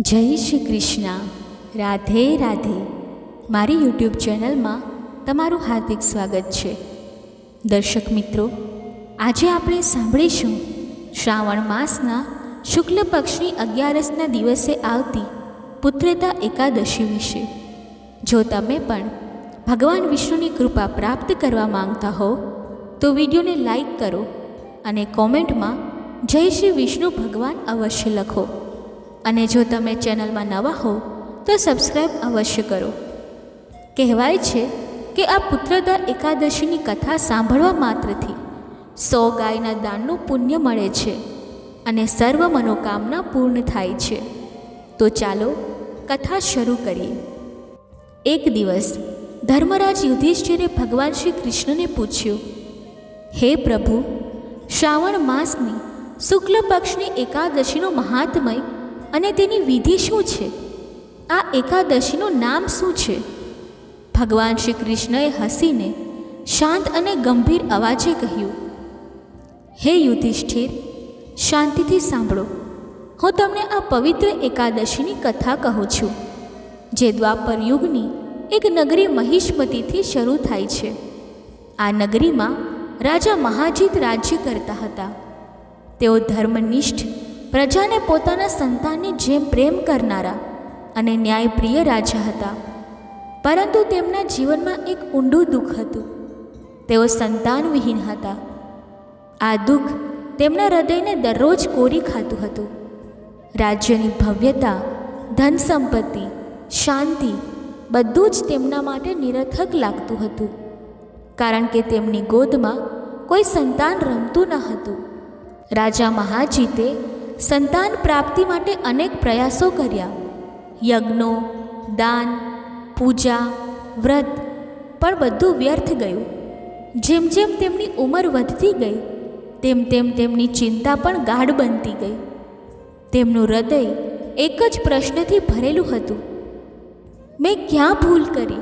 જય શ્રી કૃષ્ણ. રાધે રાધે. મારી યુટ્યુબ ચેનલમાં તમારું હાર્દિક સ્વાગત છે. દર્શક મિત્રો, આજે આપણે સાંભળીશું શ્રાવણ માસના શુક્લ પક્ષની 11ના દિવસે આવતી પુત્રદા એકાદશી વિશે. જો તમે પણ ભગવાન વિષ્ણુની કૃપા પ્રાપ્ત કરવા માંગતા હો તો વિડીયોને લાઈક કરો અને કોમેન્ટમાં જય શ્રી વિષ્ણુ ભગવાન અવશ્ય લખો. અને જો તમે ચેનલમાં નવા હો તો સબસ્ક્રાઈબ અવશ્ય કરો. કહેવાય છે કે આ પુત્રદા એકાદશીની કથા સાંભળવા માત્રથી 100 ગાયના દાનનું પુણ્ય મળે છે અને સર્વ મનોકામના પૂર્ણ થાય છે. તો ચાલો કથા શરૂ કરીએ. એક દિવસ ધર્મરાજ યુધિષ્ઠિરે ભગવાન શ્રી કૃષ્ણને પૂછ્યું, હે પ્રભુ, શ્રાવણ માસની શુક્લ પક્ષની એકાદશીનું મહાત્મય અને તેની વિધિ શું છે? આ એકાદશીનું નામ શું છે? ભગવાન શ્રી કૃષ્ણએ હસીને શાંત અને ગંભીર અવાજે કહ્યું, હે યુધિષ્ઠિર, શાંતિથી સાંભળો. હું તમને આ પવિત્ર એકાદશીની કથા કહું છું, જે દ્વાપર યુગની એક નગરી મહિષ્મતીથી શરૂ થાય છે. આ નગરીમાં રાજા મહાજીત રાજ્ય કરતા હતા. તેઓ ધર્મનિષ્ઠ, પ્રજાને પોતાના સંતાનની જેમ પ્રેમ કરનારા અને ન્યાયપ્રિય રાજા હતા. પરંતુ તેમના જીવનમાં એક ઊંડું દુઃખ હતું. તેઓ સંતાનવિહીન હતા. આ દુઃખ તેમના હૃદયને દરરોજ કોરી ખાતું હતું. રાજ્યની ભવ્યતા, ધન સંપત્તિ, શાંતિ બધું જ તેમના માટે નિરર્થક લાગતું હતું, કારણ કે તેમની ગોદમાં કોઈ સંતાન રમતું ન હતું. રાજા મહાજીતે સંતાન પ્રાપ્તિ માટે અનેક પ્રયાસો કર્યા. યજ્ઞો, દાન, પૂજા, વ્રત, પણ બધું વ્યર્થ ગયું. જેમ જેમ તેમની ઉંમર વધતી ગઈ તેમ તેમ તેમની ચિંતા પણ ગાઢ બનતી ગઈ. તેમનું હૃદય એક જ પ્રશ્નથી ભરેલું હતું, મેં ક્યાં ભૂલ કરી?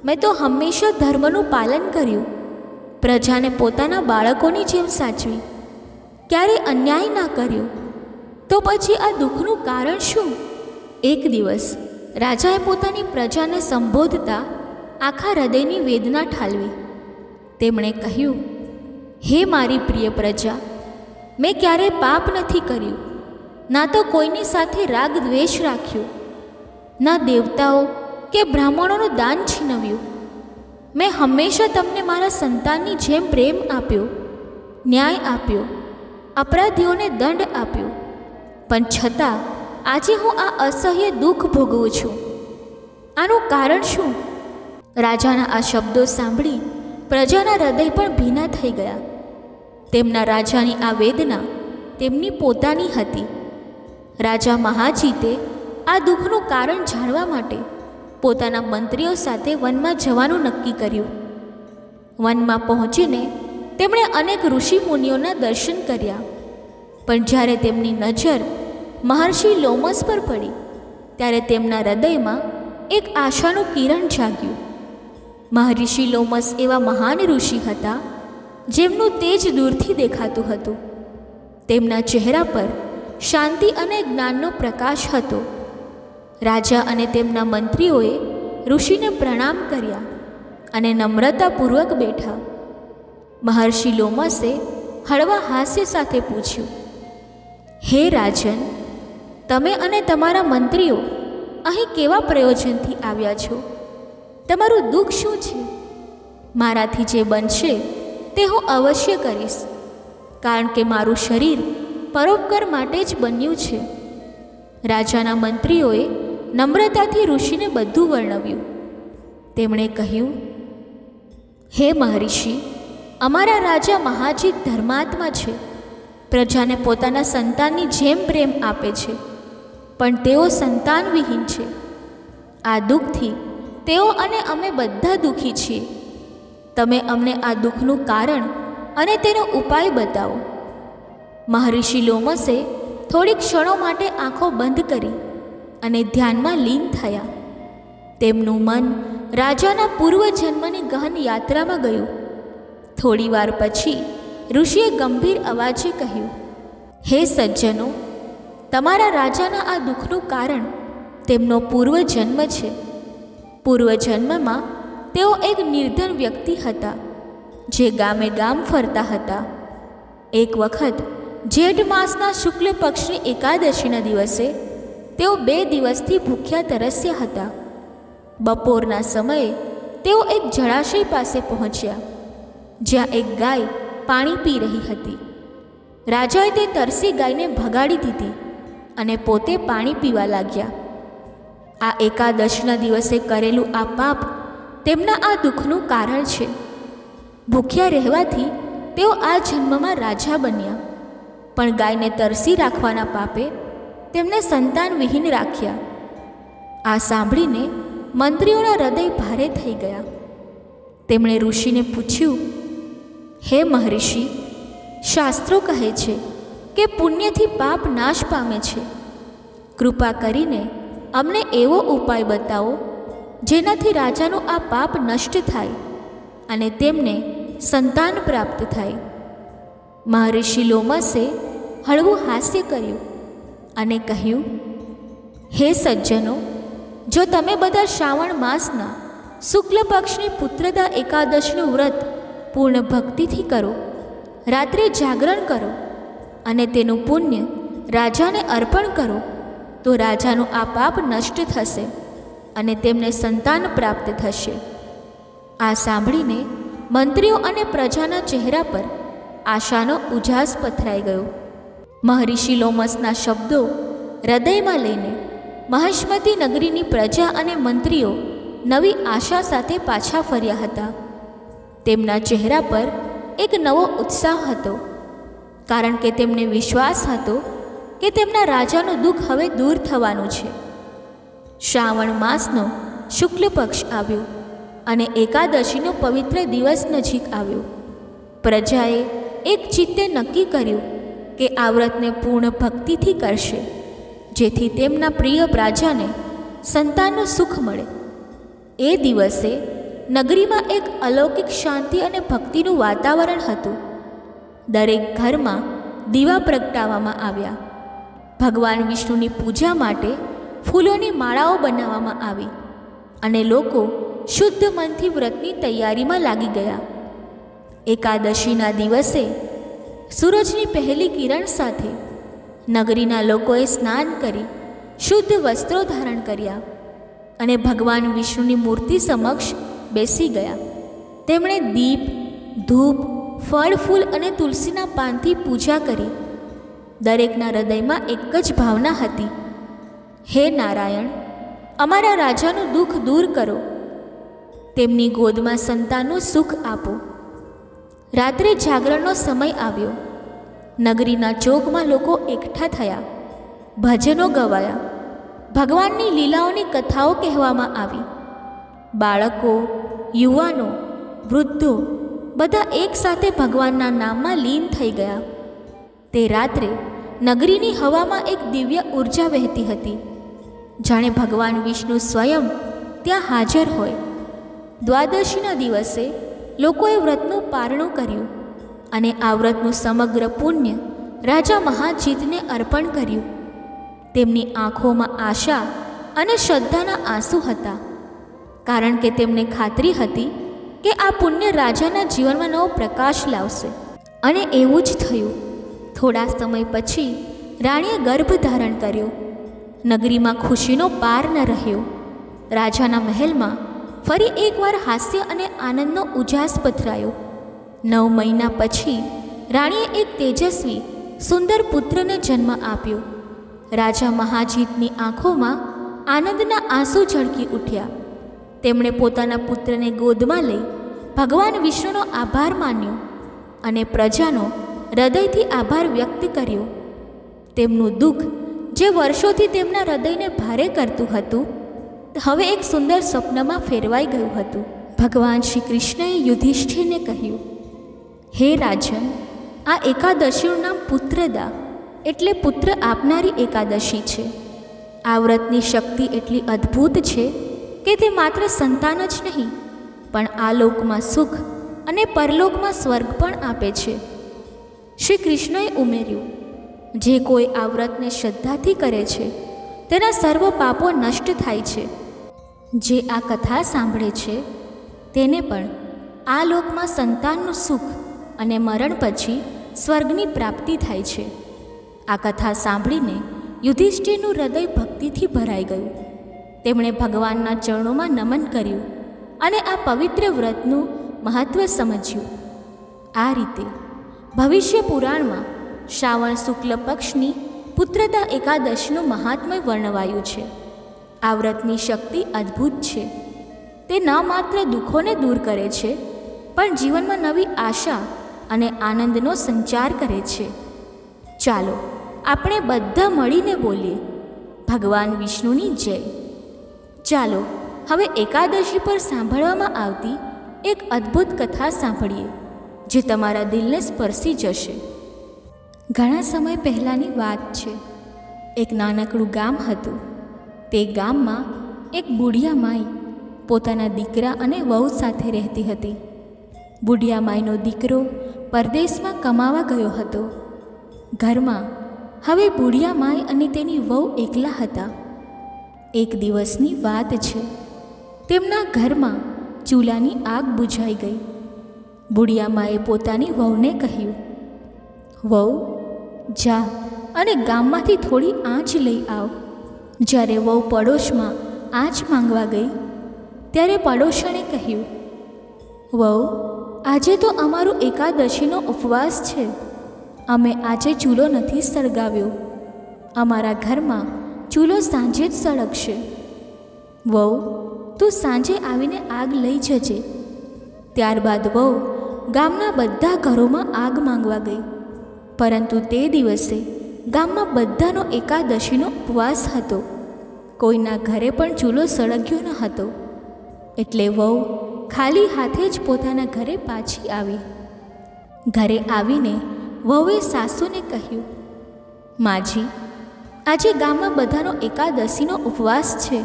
મેં તો હંમેશા ધર્મનું પાલન કર્યું, પ્રજાને પોતાના બાળકોની જેમ સાચવી, ક્યારેય અન્યાય ના કર્યો. તો પછી આ દુઃખનું કારણ શું? એક દિવસ રાજાએ પોતાની પ્રજાને સંબોધતા આખા હૃદયની વેદના ઠાલવી. તેમણે કહ્યું, હે મારી પ્રિય પ્રજા, મેં ક્યારેય પાપ નથી કર્યું, ના તો કોઈની સાથે રાગ દ્વેષ રાખ્યો, ના દેવતાઓ કે બ્રાહ્મણોનું દાન છીનવ્યું. મેં હંમેશા તમને મારા સંતાનની જેમ પ્રેમ આપ્યો, ન્યાય આપ્યો, અપરાધીઓને દંડ આપ્યો. પણ છતાં આજે હું આ અસહ્ય દુઃખ ભોગવું છું. આનું કારણ શું? રાજાના આ શબ્દો સાંભળી પ્રજાના હૃદય પણ ભીના થઈ ગયા. તેમના રાજાની આ વેદના તેમની પોતાની હતી. રાજા મહાજીતે આ દુઃખનું કારણ જાણવા માટે પોતાના મંત્રીઓ સાથે વનમાં જવાનું નક્કી કર્યું. વનમાં પહોંચીને તેમણે અનેક ઋષિ મુનિઓના દર્શન કર્યા. પણ જ્યારે તેમની નજર મહર્ષિ લોમસ પર પડી ત્યારે તેમના હૃદયમાં એક આશાનું કિરણ જાગ્યું. મહર્ષિ લોમસ એવા મહાન ઋષિ હતા જેમનું તેજ દૂરથી દેખાતું હતું. તેમના ચહેરા પર શાંતિ અને જ્ઞાનનો પ્રકાશ હતો. રાજા અને તેમના મંત્રીઓએ ઋષિને પ્રણામ કર્યા અને નમ્રતાપૂર્વક બેઠા. મહર્ષિ લોમસે હળવા હાસ્ય સાથે પૂછ્યું, હે રાજન, તમે અને તમારા મંત્રીઓ અહીં કેવા પ્રયોજનથી આવ્યા છો? તમારું દુઃખ શું છે? મારાથી જે બનશે તે હું અવશ્ય કરીશ, કારણ કે મારું શરીર પરોપકાર માટે જ બન્યું છે. રાજાના મંત્રીઓએ નમ્રતાથી ઋષિને બધું વર્ણવ્યું. તેમણે કહ્યું, હે મહર્ષિ, અમારા રાજા મહાજીત ધર્માત્મા છે, પ્રજાને પોતાના સંતાનની જેમ પ્રેમ આપે છે, પણ તેઓ સંતાનવિહીન છે. આ દુઃખથી તેઓ અને અમે બધા દુઃખી છીએ. તમે અમને આ દુઃખનું કારણ અને તેનો ઉપાય બતાવો. મહર્ષિ લોમસે થોડી ક્ષણો માટે આંખો બંધ કરી અને ધ્યાનમાં લીન થયા. તેમનું મન રાજાના પૂર્વજન્મની ગહન યાત્રામાં ગયું. થોડી વાર પછી ઋષિએ ગંભીર અવાજે કહ્યું, હે સજ્જનો, તમારા રાજાના આ દુઃખનું કારણ તેમનો પૂર્વજન્મ છે. પૂર્વજન્મમાં તેઓ એક નિર્ધન વ્યક્તિ હતા જે ગામે ગામ ફરતા હતા. એક વખત જેઠ માસના શુક્લ પક્ષની એકાદશીના દિવસે તેઓ 2 દિવસથી ભૂખ્યા તરસ્યા હતા. બપોરના સમયે તેઓ એક જળાશય પાસે પહોંચ્યા જ્યાં એક ગાય પાણી પી રહી હતી. રાજાએ તે તરસી ગાયને ભગાડી દીધી અને પોતે પાણી પીવા લાગ્યા. આ એકાદશીના દિવસે કરેલું આ પાપ તેમના આ દુઃખનું કારણ છે. ભૂખ્યા રહેવાથી તેઓ આ જન્મમાં રાજા બન્યા, પણ ગાયને તરસી રાખવાના પાપે તેમને સંતાન વિહીન રાખ્યા. આ સાંભળીને મંત્રીઓના હૃદય ભારે થઈ ગયા. તેમણે ઋષિને પૂછ્યું, હે મહર્ષિ, શાસ્ત્રો કહે છે કે પુણ્યથી પાપ નાશ પામે છે. કૃપા કરીને અમને એવો ઉપાય બતાવો જેનાથી રાજાનું આ પાપ નષ્ટ થાય અને તેમને સંતાન પ્રાપ્ત થાય. મહર્ષિ લોમસે હળવું હાસ્ય કર્યું અને કહ્યું, હે સજ્જનો, જો તમે બધા શ્રાવણ માસના શુક્લ પક્ષની પુત્રદા એકાદશીનું વ્રત પૂર્ણ ભક્તિથી કરો, રાત્રે જાગરણ કરો અને તેનું પુણ્ય રાજાને અર્પણ કરો, તો રાજાનું આ પાપ નષ્ટ થશે અને તેમને સંતાન પ્રાપ્ત થશે. આ સાંભળીને મંત્રીઓ અને પ્રજાના ચહેરા પર આશાનો ઉજાસ પથરાઈ ગયો. મહર્ષિ લોમસના શબ્દો હૃદયમાં લઈને મહિષ્મતી નગરીની પ્રજા અને મંત્રીઓ નવી આશા સાથે પાછા ફર્યા હતા. તેમના ચહેરા પર એક નવો ઉત્સાહ હતો, કારણ કે તેમને વિશ્વાસ હતો કે તેમના રાજાનું દુઃખ હવે દૂર થવાનું છે. શ્રાવણ માસનો શુક્લ પક્ષ આવ્યો અને એકાદશીનો પવિત્ર દિવસ નજીક આવ્યો. પ્રજાએ એક ચિત્તે નક્કી કર્યું કે આ વ્રતને પૂર્ણ ભક્તિથી કરશે, જેથી તેમના પ્રિય રાજાને સંતાનનું સુખ મળે. એ દિવસે નગરીમાં એક અલૌકિક શાંતિ અને ભક્તિનું વાતાવરણ હતું. દરેક ઘરમાં દીવા પ્રગટાવવામાં આવ્યા. ભગવાન વિષ્ણુની પૂજા માટે ફૂલોની માળાઓ બનાવવામાં આવી અને લોકો શુદ્ધ મનથી વ્રતની તૈયારીમાં લાગી ગયા. એકાદશીના દિવસે સૂરજની પહેલી કિરણ સાથે નગરીના લોકોએ સ્નાન કરી શુદ્ધ વસ્ત્રો ધારણ કર્યા અને ભગવાન વિષ્ણુની મૂર્તિ સમક્ષ બેસી ગયા. તેમણે દીપ, ધૂપ, ફળ, ફૂલ અને તુલસીના પાનથી પૂજા કરી. દરેકના હૃદયમાં એક જ ભાવના હતી, હે નારાયણ, અમારા રાજાનું દુઃખ દૂર કરો, તેમની ગોદમાં સંતાનનું સુખ આપો. રાત્રે જાગરણનો સમય આવ્યો. નગરીના ચોકમાં લોકો એકઠા થયા, ભજનો ગવાયા, ભગવાનની લીલાઓની કથાઓ કહેવામાં આવી. બાળકો, યુવાનો, વૃદ્ધો બધા એકસાથે ભગવાનના નામમાં લીન થઈ ગયા. તે રાત્રે નગરીની હવામાં એક દિવ્ય ઉર્જા વહેતી હતી, જાણે ભગવાન વિષ્ણુ સ્વયં ત્યાં હાજર હોય. દ્વાદશીના દિવસે લોકોએ વ્રતનું પારણું કર્યું અને આ વ્રતનું સમગ્ર પુણ્ય રાજા મહાજીતને અર્પણ કર્યું. તેમની આંખોમાં આશા અને શ્રદ્ધાના આંસુ હતા, કારણ કે તેમને ખાતરી હતી કે આ પુણ્ય રાજાના જીવનમાં નવો પ્રકાશ લાવશે. અને એવું જ થયું. થોડા સમય પછી રાણીએ ગર્ભ ધારણ કર્યો. નગરીમાં ખુશીનો પાર ન રહ્યો. રાજાના મહેલમાં ફરી એકવાર હાસ્ય અને આનંદનો ઉજાસ પથરાયો. 9 મહિના પછી રાણીએ એક તેજસ્વી સુંદર પુત્રને જન્મ આપ્યો. રાજા મહાજીતની આંખોમાં આનંદના આંસુ ઝળકી ઉઠ્યા. તેમણે પોતાના પુત્રને ગોદમાં લઈ ભગવાન વિષ્ણુનો આભાર માન્યો અને પ્રજાનો હૃદયથી આભાર વ્યક્ત કર્યો. તેમનું દુઃખ જે વર્ષોથી તેમના હૃદયને ભારે કરતું હતું, હવે એક સુંદર સ્વપ્નમાં ફેરવાઈ ગયું હતું. ભગવાન શ્રી કૃષ્ણએ યુધિષ્ઠિરને કહ્યું, હે રાજન, આ એકાદશીનું નામ પુત્રદા એટલે પુત્ર આપનારી એકાદશી છે. આ વ્રતની શક્તિ એટલી અદ્ભુત છે કે તે માત્ર સંતાન જ નહીં, પણ આ લોકમાં સુખ અને પરલોકમાં સ્વર્ગ પણ આપે છે. શ્રી કૃષ્ણએ ઉમેર્યું, જે કોઈ આ વ્રતને શ્રદ્ધાથી કરે છે તેના સર્વ પાપો નષ્ટ થાય છે. જે આ કથા સાંભળે છે તેને પણ આ લોકમાં સંતાનનું સુખ અને મરણ પછી સ્વર્ગની પ્રાપ્તિ થાય છે. આ કથા સાંભળીને યુધિષ્ઠિરનું હૃદય ભક્તિથી ભરાઈ ગયું. તેમણે ભગવાનના ચરણોમાં નમન કર્યું અને આ પવિત્ર વ્રતનું મહત્ત્વ સમજ્યું. આ રીતે ભવિષ્ય પુરાણમાં શ્રાવણ શુક્લ પક્ષની પુત્રદા એકાદશીનું મહાત્મ્ય વર્ણવાયું છે. આ વ્રતની શક્તિ અદ્ભુત છે. તે ન માત્ર દુઃખોને દૂર કરે છે પણ જીવનમાં નવી આશા અને આનંદનો સંચાર કરે છે. ચાલો આપણે બધા મળીને બોલીએ, ભગવાન વિષ્ણુની જય. ચાલો હવે એકાદશી પર સાંભળવામાં આવતી એક અદ્ભુત કથા સાંભળીએ જે તમારા દિલને સ્પર્શી જશે. ઘણા સમય પહેલાંની વાત છે. એક નાનકડું ગામ હતું. તે ગામમાં એક બુઢિયા માઈ પોતાના દીકરા અને વહુ સાથે રહેતી હતી. બુઢિયા માઈનો દીકરો પરદેશમાં કમાવા ગયો હતો. ઘરમાં હવે બુઢિયા માઈ અને તેની વહુ એકલા હતા. એક દિવસની વાત છે. તેમના ઘરમાં ચૂલાની આગ બુઝાઈ ગઈ. બુઢિયા માએ પોતાની વહુને કહ્યું, વહુ, જા અને ગામમાંથી થોડી આંચ લઈ આવ. જ્યારે વહુ પડોશમાં આંચ માંગવા ગઈ ત્યારે પડોશણે કહ્યું, વહુ, આજે તો અમારો એકાદશીનો ઉપવાસ છે. અમે આજે ચૂલો નથી સળગાવ્યો. અમારા ઘરમાં ચૂલો સાંજે જ સળગશે. વહુ, તું સાંજે આવીને આગ લઈ જજે. ત્યારબાદ વહુ ગામના બધા ઘરોમાં આગ માંગવા ગઈ. પરંતુ તે દિવસે ગામમાં બધાનો એકાદશીનો ઉપવાસ હતો. કોઈના ઘરે પણ ચૂલો સળગ્યો ન હતો. એટલે વહુ ખાલી હાથે જ પોતાના ઘરે પાછી આવી. ઘરે આવીને વહુએ સાસુને કહ્યું, માજી, આજે ગામમાં બધાનો એકાદશીનો ઉપવાસ છે.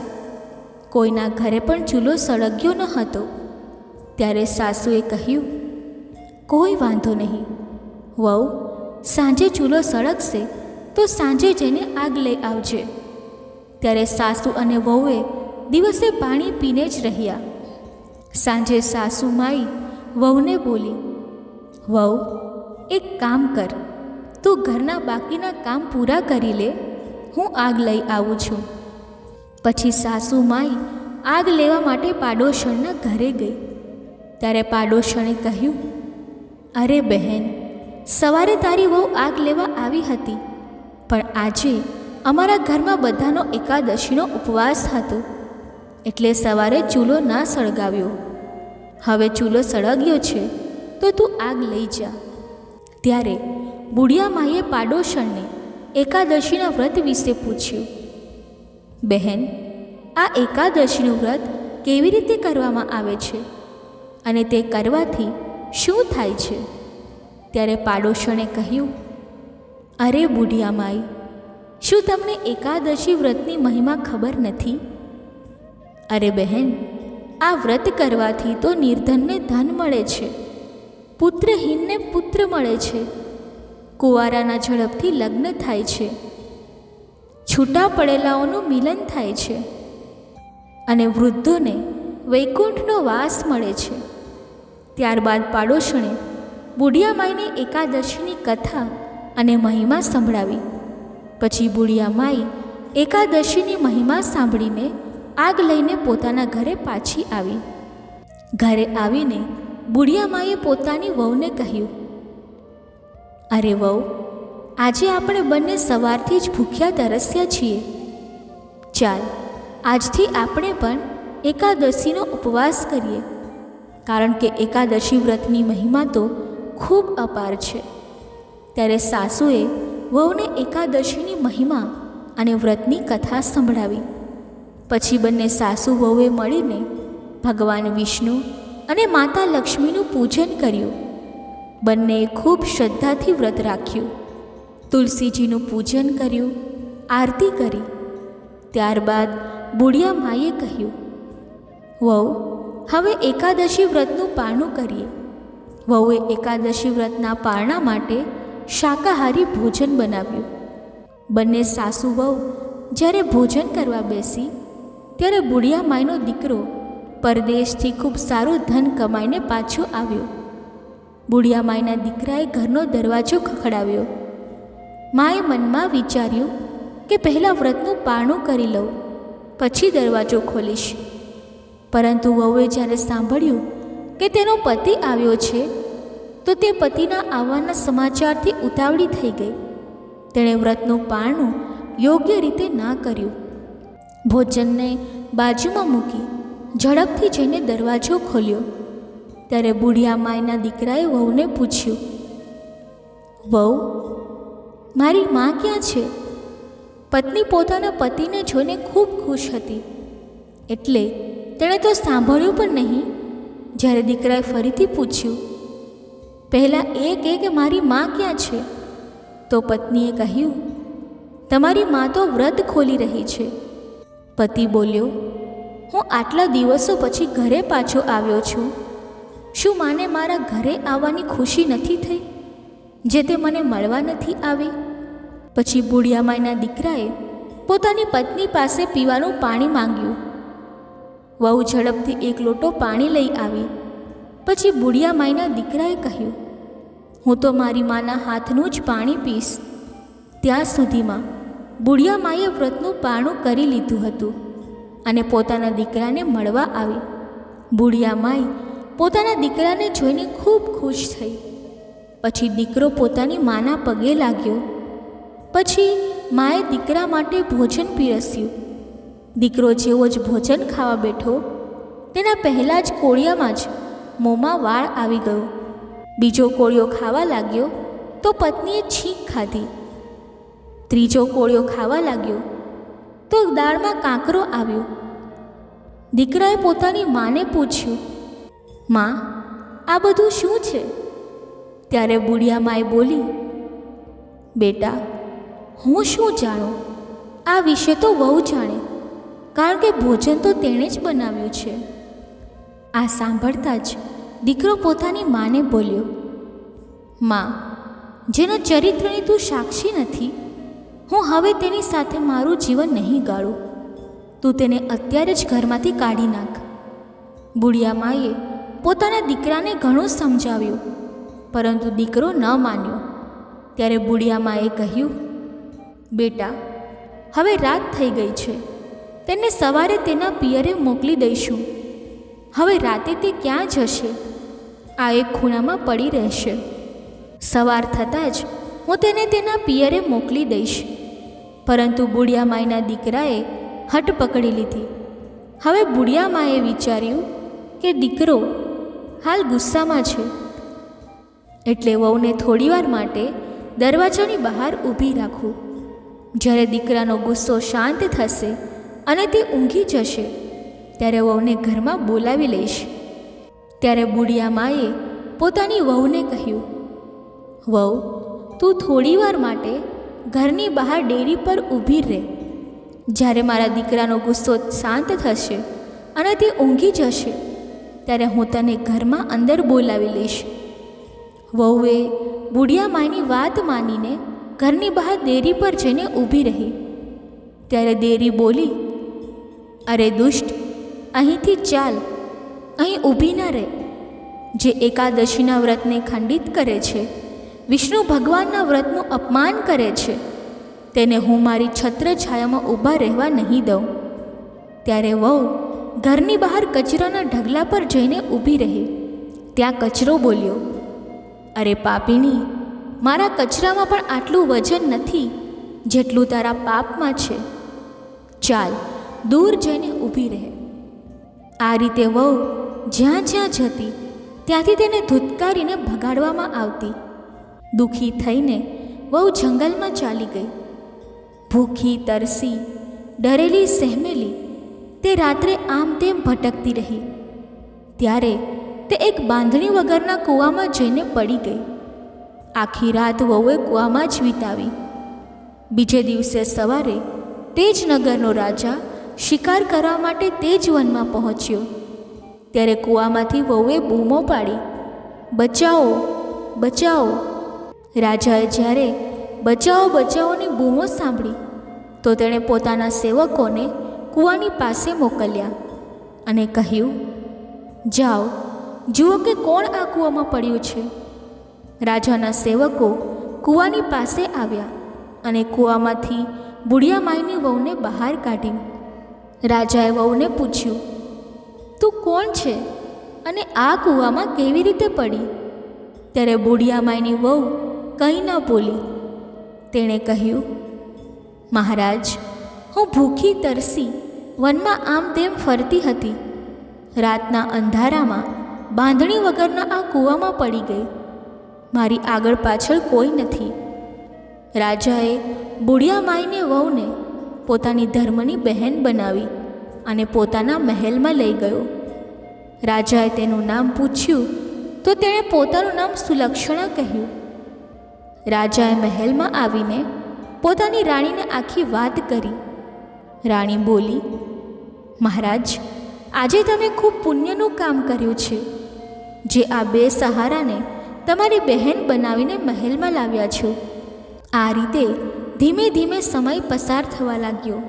કોઈના ઘરે પણ ચૂલો સળગ્યો ન હતો. ત્યારે સાસુએ કહ્યું, કોઈ વાંધો નહીં. વહુ, સાંજે ચૂલો સળગશે તો સાંજે જઈને આગ લઈ આવજે. ત્યારે સાસુ અને વહુએ દિવસે પાણી પીને જ રહ્યા. સાંજે સાસુ માઈ વહુને બોલી, વહુ, એક કામ કર, તું ઘરના બાકીના કામ પૂરા કરી લે, હું આગ લઈ આવું છું. પછી સાસુ માઈ આગ લેવા માટે પાડોશણના ઘરે ગઈ. ત્યારે પાડોશણે કહ્યું, અરે બહેન, સવારે તારી વહુ આગ લેવા આવી હતી, પણ આજે અમારા ઘરમાં બધાનો એકાદશીનો ઉપવાસ હતો એટલે સવારે ચૂલો ના સળગાવ્યો. હવે ચૂલો સળગ્યો છે તો તું આગ લઈ જા. ત્યારે બુઢિયા માઈએ પાડોશણને એકાદશીના વ્રત વિશે પૂછ્યું. બહેન, આ એકાદશીનું વ્રત કેવી રીતે કરવામાં આવે છે અને તે કરવાથી શું થાય છે? ત્યારે પાડોશણે કહ્યું, અરે બુઢિયા માઈ, શું તમને એકાદશી વ્રતની મહિમા ખબર નથી? અરે બહેન, આ વ્રત કરવાથી તો નિર્ધનને ધન મળે છે, પુત્રહીનને પુત્ર મળે છે, કુંવારાના ઝડપથી લગ્ન થાય છે, છૂટા પડેલાઓનું મિલન થાય છે અને વૃદ્ધોને વૈકુંઠનો વાસ મળે છે. ત્યારબાદ પાડોશણે બુઢિયા માઈને એકાદશીની કથા અને મહિમા સંભળાવી. પછી બુઢિયા માઈ એકાદશીની મહિમા સાંભળીને આગ લઈને પોતાના ઘરે પાછી આવી. ઘરે આવીને બુઢિયા માઈએ પોતાની વહુને કહ્યું, અરે વહુ, આજે આપણે બંને સવારથી જ ભૂખ્યા તરસ્યા છીએ. ચાલ, આજથી આપણે પણ એકાદશીનો ઉપવાસ કરીએ, કારણ કે એકાદશી વ્રતની મહિમા તો ખૂબ અપાર છે. ત્યારે સાસુએ વહુને એકાદશીની મહિમા અને વ્રતની કથા સંભળાવી. પછી બંને સાસુ વહુએ મળીને ભગવાન વિષ્ણુ અને માતા લક્ષ્મીનું પૂજન કર્યું. બંનેએ ખૂબ શ્રદ્ધાથી વ્રત રાખ્યું. તુલસીજીનું પૂજન કર્યું, આરતી કરી. ત્યારબાદ બુઢિયા માઈએ કહ્યું, વહુ, હવે એકાદશી વ્રતનું પારણું કરીએ. વહુએ એકાદશી વ્રતના પારણા માટે શાકાહારી ભોજન બનાવ્યું. બંને સાસુ વહુ જ્યારે ભોજન કરવા બેસી ત્યારે બુઢિયા માઈનો દીકરો પરદેશથી ખૂબ સારું ધન કમાઈને પાછો આવ્યો. બુઢિયા માઈના દીકરાએ ઘરનો દરવાજો ખખડાવ્યો. માએ મનમાં વિચાર્યું કે પહેલાં વ્રતનું પારણું કરી લઉં, પછી દરવાજો ખોલીશ. પરંતુ વહુએ જ્યારે સાંભળ્યું કે તેનો પતિ આવ્યો છે તો તે પતિના આવવાના સમાચારથી ઉતાવળી થઈ ગઈ. તેણે વ્રતનું પારણું યોગ્ય રીતે ના કર્યું. ભોજનને બાજુમાં મૂકી ઝડપથી જઈને દરવાજો ખોલ્યો. ત્યારે બુઢિયા માયના દીકરાએ વહુને પૂછ્યું, વહુ, મારી માં ક્યાં છે? પત્ની પોતાના પતિને જોઈને ખૂબ ખુશ હતી, એટલે તેણે તો સાંભળ્યું પણ નહીં. જ્યારે દીકરાએ ફરીથી પૂછ્યું, પહેલાં એ કહે કે મારી માં ક્યાં છે? તો પત્નીએ કહ્યું, તમારી માં તો વ્રત ખોલી રહી છે. પતિ બોલ્યો, હું આટલા દિવસો પછી ઘરે પાછો આવ્યો છું. શું માને મારા ઘરે આવવાની ખુશી નથી થઈ, જે તે મને મળવા નથી આવી? પછી બુઢિયા માઈના દીકરાએ પોતાની પત્ની પાસે પીવાનું પાણી માંગ્યું. વહુ ઝડપથી એક લોટો પાણી લઈ આવી. પછી બુઢિયા માઈના દીકરાએ કહ્યું, હું તો મારી માના હાથનું જ પાણી પીશ. ત્યાં સુધીમાં બુઢિયા માઈએ વ્રતનું પારણું કરી લીધું હતું અને પોતાના દીકરાને મળવા આવી. બુઢિયા માઈ પોતાના દીકરાને જોઈને ખૂબ ખુશ થઈ. પછી દીકરો પોતાની માના પગે લાગ્યો. પછી માએ દીકરા માટે ભોજન પીરસ્યું. દીકરો જેવો જ ભોજન ખાવા બેઠો તેના પહેલાં જ કોળિયામાં જ મોંમાં વાળ આવી ગયો. બીજો કોળિયો ખાવા લાગ્યો તો પત્નીએ છીંક ખાધી. ત્રીજો કોળિયો ખાવા લાગ્યો તો દાળમાં કાંકરો આવ્યો. દીકરાએ પોતાની માને પૂછ્યું, માં, આ બધું શું છે? ત્યારે બુઢિયા માએ બોલી, બેટા, હું શું જાણું? આ વિશે તો વહુ જાણે, કારણ કે ભોજન તો તેણે જ બનાવ્યું છે. આ સાંભળતા જ દીકરો પોતાની માને બોલ્યો, માં, જેના ચરિત્રની તું સાક્ષી નથી, હું હવે તેની સાથે મારું જીવન નહીં ગાળું. તું તેને અત્યારે જ ઘરમાંથી કાઢી નાખ. બુઢિયા માએ પોતાના દીકરાને ઘણું સમજાવ્યું, પરંતુ દીકરો ન માન્યો. ત્યારે બુઢિયા માએ કહ્યું, બેટા, હવે રાત થઈ ગઈ છે, તેને સવારે તેના પિયરે મોકલી દઈશું. હવે રાતે તે ક્યાં જશે? આ એક ખૂણામાં પડી રહેશે. સવાર થતાં જ હું તેને તેના પિયરે મોકલી દઈશ. પરંતુ બુઢિયા માઈના દીકરાએ હઠ પકડી લીધી. હવે બુઢિયા માએ વિચાર્યું કે દીકરો હાલ ગુસ્સામાં છે, એટલે વહુને થોડીવાર માટે દરવાજાની બહાર ઊભી રાખું. જ્યારે દીકરાનો ગુસ્સો શાંત થશે અને તે ઊંઘી જશે ત્યારે વહુને ઘરમાં બોલાવી લઈશ. ત્યારે બુઢિયા માએ પોતાની વહુને કહ્યું, વહુ, તું થોડીવાર માટે ઘરની બહાર ડેરી પર ઊભી રહે. જ્યારે મારા દીકરાનો ગુસ્સો શાંત થશે અને તે ઊંઘી જશે ત્યારે હું તને ઘરમાં અંદર બોલાવી લઈશ. વહુએ બુઢિયા માઈની વાત માનીને ઘરની બહાર ડેરી પર જઈને ઊભી રહી. ત્યારે દેરી બોલી, અરે દુષ્ટ, અહીંથી ચાલ, અહીં ઊભી ન રહે. જે એકાદશીના વ્રતને ખંડિત કરે છે, વિષ્ણુ ભગવાનના વ્રતનું અપમાન કરે છે, તેને હું મારી છત્રછાયામાં ઊભા રહેવા નહીં દઉં. ત્યારે વહુ ઘરની બહાર કચરાના ઢગલા પર જઈને ઊભી રહી. ત્યાં કચરો બોલ્યો, અરે પાપીણી, મારા કચરામાં પણ આટલું વજન નથી જેટલું તારા પાપમાં છે. ચાલ, દૂર જઈને ઊભી રહે. આ રીતે વહુ જ્યાં જ્યાં જતી ત્યાંથી તેને ધૂતકારીને ભગાડવામાં આવતી. દુઃખી થઈને વહુ જંગલમાં ચાલી ગઈ. ભૂખી, તરસી, ડરેલી, સહેમેલી તે રાત્રે આમ તેમ ભટકતી રહી. ત્યારે તે એક બાંધણી વગરના કૂવામાં જઈને પડી ગઈ. આખી રાત વહુએ કૂવામાં જ વિતાવી. બીજે દિવસે સવારે તે જ નગરનો રાજા શિકાર કરવા માટે તે જ વનમાં પહોંચ્યો. ત્યારે કૂવામાંથી વહુએ બૂમો પાડી, બચાવો, બચાવો. રાજાએ જ્યારે બચાવો બચાવોની બૂમો સાંભળી તો તેણે પોતાના સેવકોને કૂવાની પાસે મોકલ્યા અને કહ્યું, જાઓ, જુઓ કે કોણ આ કૂવામાં પડ્યું છે. રાજાના સેવકો કૂવાની પાસે આવ્યા અને કૂવામાંથી બુઢિયા માઈની વહુને બહાર કાઢી. રાજાએ વહુને પૂછ્યું, તું કોણ છે અને આ કૂવામાં કેવી રીતે પડી? ત્યારે બુઢિયા માઈની વહુ કંઈ ન બોલી. તેણે કહ્યું, મહારાજ, હું ભૂખી તરસી વનમાં આમ તેમ ફરતી હતી. રાતના અંધારામાં બાંધણી વગરના આ કૂવામાં પડી ગઈ. મારી આગળ પાછળ કોઈ નથી. રાજાએ બુઢિયા માઈને વહુને પોતાની ધર્મની બહેન બનાવી અને પોતાના મહેલમાં લઈ ગયો. રાજાએ તેનું નામ પૂછ્યું તો તેણે પોતાનું નામ સુલક્ષણા કહ્યું. રાજાએ મહેલમાં આવીને પોતાની રાણીને આખી વાત કરી. રાણી બોલી, મહારાજ, આજે તમે ખૂબ પુણ્યનું કામ કર્યું છે, જે આ બે સહારાને તમારી બહેન બનાવીને મહેલમાં લાવ્યા છો. આ રીતે ધીમે ધીમે સમય પસાર થવા લાગ્યો.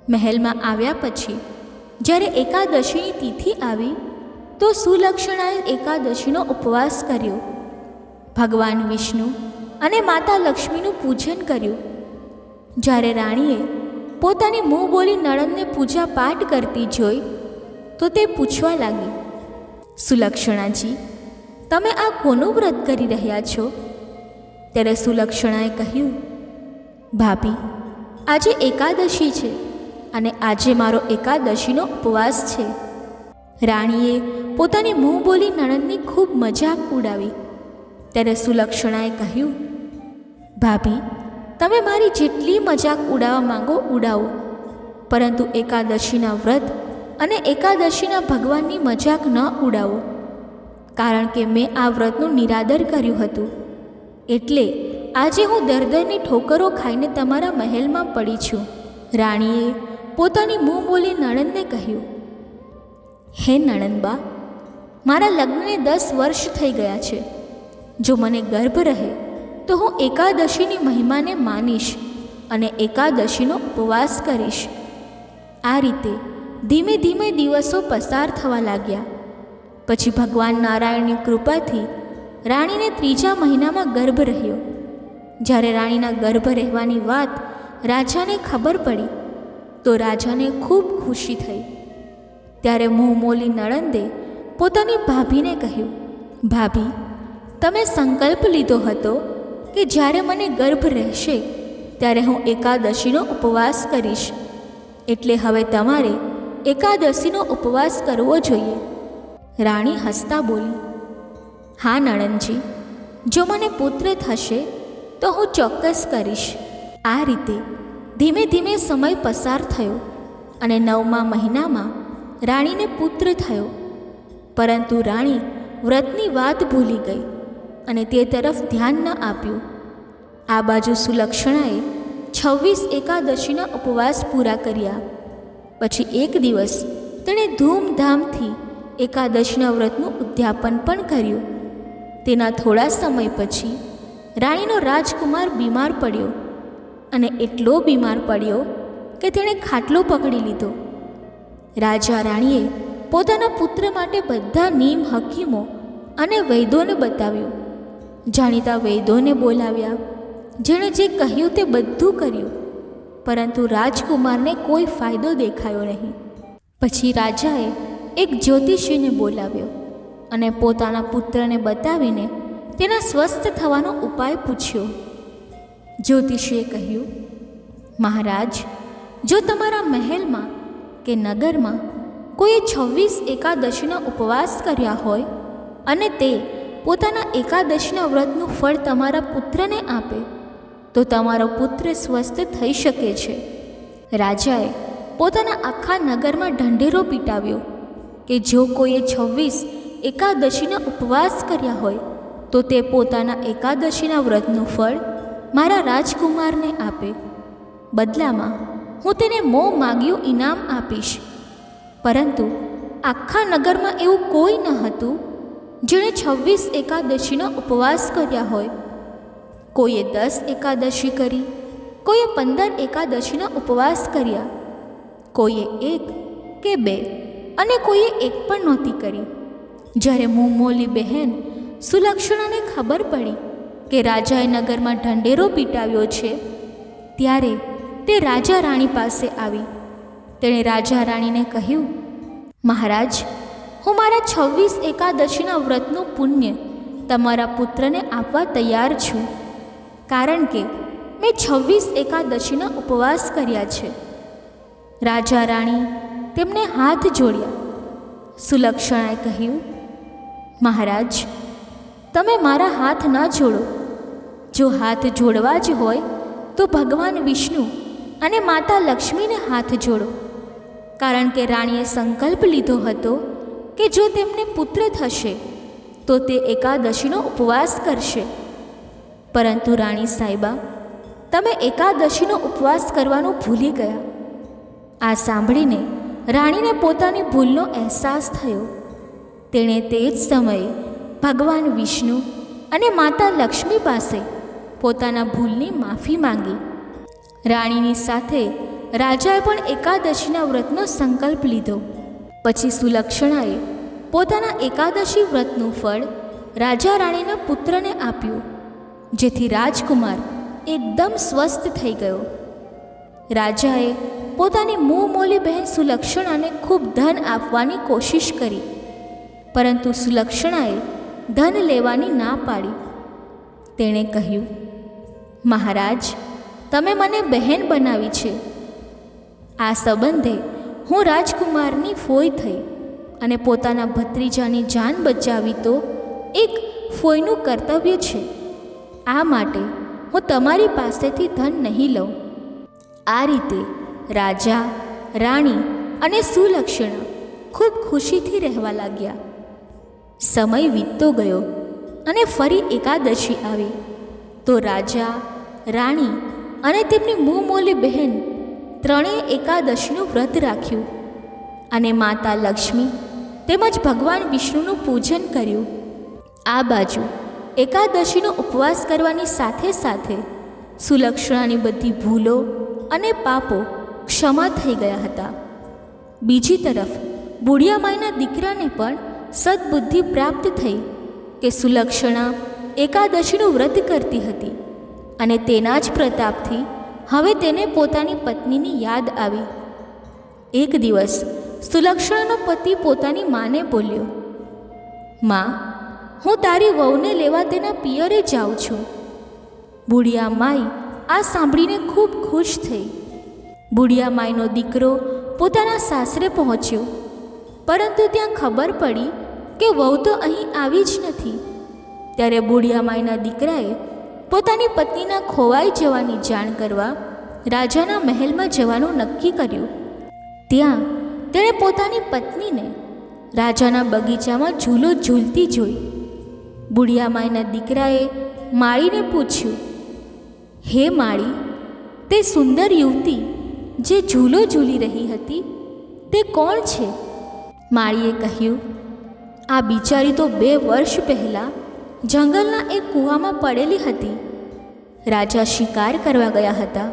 મહેલમાં આવ્યા પછી જ્યારે એકાદશીની તિથિ આવી તો સુલક્ષણાએ એકાદશીનો ઉપવાસ કર્યો. ભગવાન વિષ્ણુ અને માતા લક્ષ્મીનું પૂજન કર્યું. જ્યારે રાણીએ પોતાની મુંહ બોલી નણંદને પૂજા પાઠ કરતી જોઈ તો તે પૂછવા લાગી, સુલક્ષણાજી, તમે આ કોનું વ્રત કરી રહ્યા છો? ત્યારે સુલક્ષણાએ કહ્યું, ભાભી, આજે એકાદશી છે અને આજે મારો એકાદશીનો ઉપવાસ છે. રાણીએ પોતાની મુંહ બોલી નણંદની ખૂબ મજાક ઉડાવી. ત્યારે સુલક્ષણાએ કહ્યું, ભાભી, તમે મારી જેટલી મજાક ઉડાવવા માંગો ઉડાવો, પરંતુ એકાદશીના વ્રત અને એકાદશીના ભગવાનની મજાક ન ઉડાવો, કારણ કે મેં આ વ્રતનું નિરાદર કર્યું હતું. એટલે આજે હું દરદરની ઠોકરો ખાઈને તમારા મહેલમાં પડી છું. રાણીએ પોતાની મુંહ બોલી નણંદને કહ્યું, હે નણંદબા, મારા લગ્નને 10 વર્ષ થઈ ગયા છે. જો મને ગર્ભ રહે તો હું એકાદશીની મહિમાને માનીશ અને એકાદશીનો ઉપવાસ કરીશ. આ રીતે ધીમે ધીમે દિવસો પસાર થવા લાગ્યા. પછી ભગવાન નારાયણની કૃપાથી રાણીને 3જા મહિનામાં ગર્ભ રહ્યો. જ્યારે રાણીના ગર્ભ રહેવાની વાત રાજાને ખબર પડી તો રાજાને ખૂબ ખુશી થઈ. ત્યારે મુંહ મોલી નણંદે પોતાની ભાભીને કહ્યું, ભાભી, તમે સંકલ્પ લીધો હતો કે જ્યારે મને ગર્ભ રહેશે ત્યારે હું એકાદશીનો ઉપવાસ કરીશ, એટલે હવે તમારે એકાદશીનો ઉપવાસ કરવો જોઈએ. રાણી હસતા બોલી, હા નણંદજી, જો મને પુત્ર થશે તો હું ચોક્કસ કરીશ. આ રીતે ધીમે ધીમે સમય પસાર થયો અને 9મા મહિનામાં રાણીને પુત્ર થયો. પરંતુ રાણી વ્રતની વાત ભૂલી ગઈ અને તે તરફ ધ્યાન ન આપ્યું. આ બાજુ સુલક્ષણાએ 26 એકાદશીના ઉપવાસ પૂરા કર્યા. પછી એક દિવસ તેણે ધૂમધામથી એકાદશીના વ્રતનું ઉદ્યાપન પણ કર્યું. તેના થોડા સમય પછી રાણીનો રાજકુમાર બીમાર પડ્યો અને એટલો બીમાર પડ્યો કે તેણે ખાટલો પકડી લીધો. રાજા રાણીએ પોતાના પુત્ર માટે બધા નીમ હકીમો અને વૈદ્યોને બતાવ્યું. જાણીતા વૈદ્યોને બોલાવ્યા, જેણે જે કહ્યું તે બધું કર્યું, પરંતુ રાજકુમારને કોઈ ફાયદો દેખાયો નહીં. પછી રાજાએ એક જ્યોતિષીને બોલાવ્યો અને પોતાના પુત્રને બતાવીને તેના સ્વસ્થ થવાનો ઉપાય પૂછ્યો. જ્યોતિષીએ કહ્યું, મહારાજ, જો તમારા મહેલમાં કે નગરમાં કોઈએ 26 એકાદશીના ઉપવાસ કર્યા હોય અને તે પોતાના એકાદશીના વ્રતનું ફળ તમારા પુત્રને આપે તો તમારો પુત્ર સ્વસ્થ થઈ શકે છે. રાજાએ પોતાના આખા નગરમાં ઢંઢેરો પીટાવ્યો કે જો કોઈએ 26 એકાદશીના ઉપવાસ કર્યા હોય તો તે પોતાના એકાદશીના વ્રતનું ફળ મારા રાજકુમારને આપે. બદલામાં હું તેને મોં માગ્યું ઇનામ આપીશ. પરંતુ આખા નગરમાં એવું કોઈ ન હતું જેણે 26 એકાદશીનો ઉપવાસ કર્યા હોય કોઈએ 10 એકાદશી કરી, કોઈએ 15 એકાદશીના ઉપવાસ કર્યા, કોઈએ 1 કે 2 અને કોઈએ 1 પણ નહોતી કરી. જ્યારે મુંમોલી બહેન સુલક્ષણાને ખબર પડી કે રાજાએ નગરમાં ઢંઢેરો પીટાવ્યો છે, ત્યારે તે રાજા રાણી પાસે આવી. તેણે રાજા રાણીને કહ્યું, મહારાજ, હું મારા 26 એકાદશીના વ્રતનું પુણ્ય તમારા પુત્રને આપવા તૈયાર છું, કારણ કે મેં 26 એકાદશીના ઉપવાસ કર્યા છે. રાજા રાણી તેમને હાથ જોડ્યા. સુલક્ષણાએ કહ્યું, મહારાજ, તમે મારા હાથ ન જોડો. જો હાથ જોડવા જ હોય તો ભગવાન વિષ્ણુ અને માતા લક્ષ્મીને હાથ જોડો, કારણ કે રાણીએ સંકલ્પ લીધો હતો કે જો તેમને પુત્ર થશે તો તે એકાદશીનો ઉપવાસ કરશે. પરંતુ રાણી સાહેબા, તમે એકાદશીનો ઉપવાસ કરવાનું ભૂલી ગયા. આ સાંભળીને રાણીને પોતાની ભૂલનો અહેસાસ થયો. તેણે તે જ સમયે ભગવાન વિષ્ણુ અને માતા લક્ષ્મી પાસે પોતાના ભૂલની માફી માંગી. રાણીની સાથે રાજાએ પણ એકાદશીના વ્રતનો સંકલ્પ લીધો. પછી સુલક્ષણાએ પોતાના એકાદશી વ્રતનું ફળ રાજા રાણીના પુત્રને આપ્યું, જેથી રાજકુમાર એકદમ સ્વસ્થ થઈ ગયો. રાજાએ પોતાની મોલી બહેન સુલક્ષણાને ખૂબ ધન આપવાની કોશિશ કરી, પરંતુ સુલક્ષણાએ ધન લેવાની ના પાડી. તેણે કહ્યું, મહારાજ, તમે મને બહેન બનાવી છે. આ સંબંધે હું રાજકુમારની ફોઈ થઈ અને પોતાના ભત્રીજાની જાન બચાવી તો એક ફોઈનું કર્તવ્ય છે. આ માટે હું તમારી પાસેથી ધન નહીં લઉં. આ રીતે રાજા, રાણી અને સુલક્ષણા ખૂબ ખુશીથી રહેવા લાગ્યા. સમય વીતતો ગયો અને ફરી એકાદશી આવી તો રાજા, રાણી અને તેમની મોલી બહેન ત્રણેય એકાદશીનું વ્રત રાખ્યું અને માતા લક્ષ્મી તેમજ ભગવાન વિષ્ણુનું પૂજન કર્યું. આ બાજુ એકાદશીનો ઉપવાસ કરવાની સાથે સાથે સુલક્ષણાની બધી ભૂલો અને પાપો ક્ષમા થઈ ગયા હતા. બીજી તરફ બુઢિયા માઈના દીકરાને પણ સદબુદ્ધિ પ્રાપ્ત થઈ કે સુલક્ષણા એકાદશીનું વ્રત કરતી હતી અને તેના જ પ્રતાપથી હવે તેને પોતાની પત્નીની યાદ આવી. એક દિવસ સુલક્ષણાનો પતિ પોતાની માને બોલ્યો, માં, હું તારી વહુને લેવા તેના પિયરે જાઉં છું. બુઢિયા માઈ આ સાંભળીને ખૂબ ખુશ થઈ. બુઢિયા માઈનો દીકરો પોતાના સાસરે પહોંચ્યો, પરંતુ ત્યાં ખબર પડી કે વહુ તો અહીં આવી જ નથી. ત્યારે બુઢિયા માઈના દીકરાએ પોતાની પત્નીના ખોવાઈ જવાની જાણ કરવા રાજાના મહેલમાં જવાનું નક્કી કર્યું. ત્યાં તેણે પોતાની પત્નીને રાજાના બગીચામાં ઝૂલો ઝૂલતી જોઈ. બુઢિયા માઈના દીકરાએ માળીને પૂછ્યું, હે માળી, તે સુંદર યુવતી જે ઝૂલો ઝૂલી રહી હતી તે કોણ છે? માળીએ કહ્યું, આ બિચારી તો 2 વર્ષ પહેલાં જંગલના એક કૂવામાં પડેલી હતી. રાજા શિકાર કરવા ગયા હતા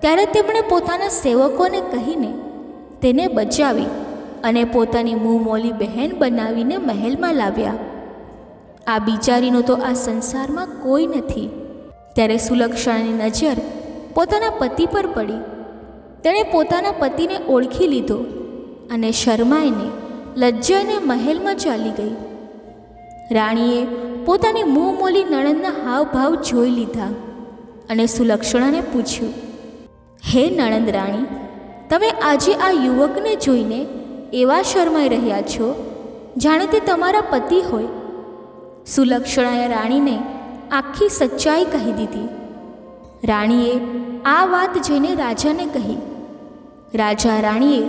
ત્યારે તેમણે પોતાના સેવકોને કહીને તેને બચાવી અને પોતાની મોલી બહેન બનાવીને મહેલમાં લાવ્યા. આ બિચારીનો તો આ સંસારમાં કોઈ નથી. ત્યારે સુલક્ષણાની નજર પોતાના પતિ પર પડી. તેણે પોતાના પતિને ઓળખી લીધો અને શરમાઈને લજ્જાઈને મહેલમાં ચાલી ગઈ. રાણીએ પોતાની મોલી નણંદના હાવભાવ જોઈ લીધા અને સુલક્ષણાને પૂછ્યું, હે નણંદ રાણી, તમે આજે આ યુવકને જોઈને એવા શરમાઈ રહ્યા છો જાણે તે તમારા પતિ હોય. સુલક્ષણાએ રાણીને આખી સચ્ચાઈ કહી દીધી. રાણીએ આ વાત જઈને રાજાને કહી. રાજા રાણીએ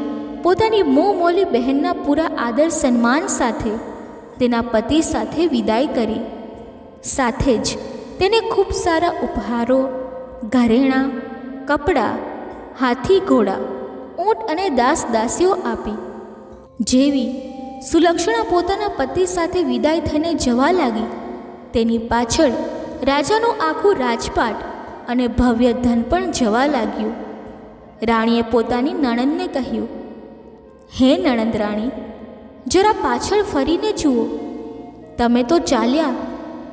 પોતાની મોલી બહેનના પૂરા આદર સન્માન સાથે તેના પતિ સાથે વિદાય કરી. સાથે જ તેને ખૂબ સારા ઉપહારો, ઘરેણાં, કપડાં, હાથી ઘોડા, ઊંટ અને દાસ દાસીઓ આપી. જેવી સુલક્ષણા પોતાના પતિ સાથે વિદાય થઈને જવા લાગી તેની પાછળ રાજાનું આખું રાજપાટ અને ભવ્ય ધન પણ જવા લાગ્યું. રાણીએ પોતાની નણંદને કહ્યું, હે નણંદ રાણી, જરા પાછળ ફરીને જુઓ. તમે તો ચાલ્યા,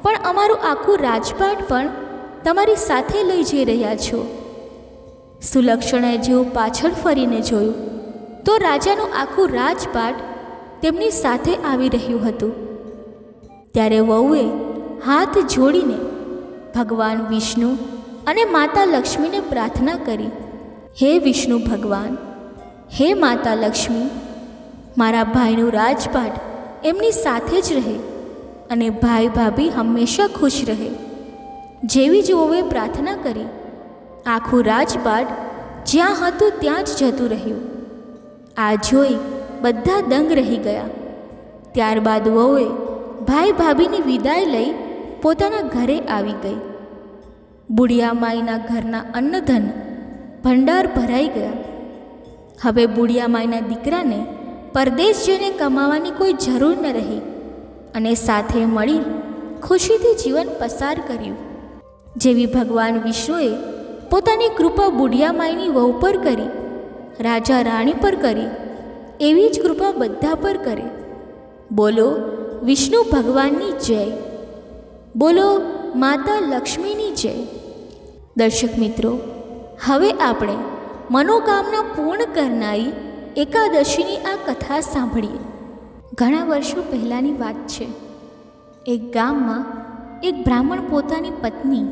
પણ અમારું આખું રાજપાટ પણ તમારી સાથે લઈ જઈ રહ્યા છો. સુલક્ષણાએ જેવું પાછળ ફરીને જોયું તો રાજાનું આખું રાજપાટ તેમની સાથે આવી રહ્યું હતું. ત્યારે વહુએ હાથ જોડીને ભગવાન વિષ્ણુ અને માતા લક્ષ્મીને પ્રાર્થના કરી, હે વિષ્ણુ ભગવાન, હે માતા લક્ષ્મી, મારા ભાઈનું રાજપાટ એમની સાથે જ રહે અને ભાઈ ભાભી હંમેશા ખુશ રહે. જેવી જ વહુએ પ્રાર્થના કરી, આખું રાજપાટ જ્યાં હતું ત્યાં જ જતું રહ્યું. આ જોઈ બધા દંગ રહી ગયા. ત્યારબાદ વહુએ ભાઈ ભાભીની વિદાય લઈ પોતાના ઘરે આવી ગઈ. બુઢિયા માઈના ઘરના અન્નધન ભંડાર ભરાઈ ગયા. હવે બુઢિયા માઈના દીકરાને પરદેશ જઈને કમાવાની કોઈ જરૂર ન રહી અને સાથે મળી ખુશીથી જીવન પસાર કર્યું. જેવી ભગવાન વિષ્ણુએ પોતાની કૃપા બુઢિયા માઈની વહુ પર કરી, રાજા રાણી પર કરી, એવી જ કૃપા બધા પર કરે. બોલો વિષ્ણુ ભગવાનની જય, બોલો માતા લક્ષ્મીની જય. દર્શક મિત્રો, હવે આપણે મનોકામના પૂર્ણ કરનારી એકાદશીની આ કથા સાંભળીએ. ઘણા વર્ષો પહેલાંની વાત છે. એક ગામમાં એક બ્રાહ્મણ પોતાની પત્ની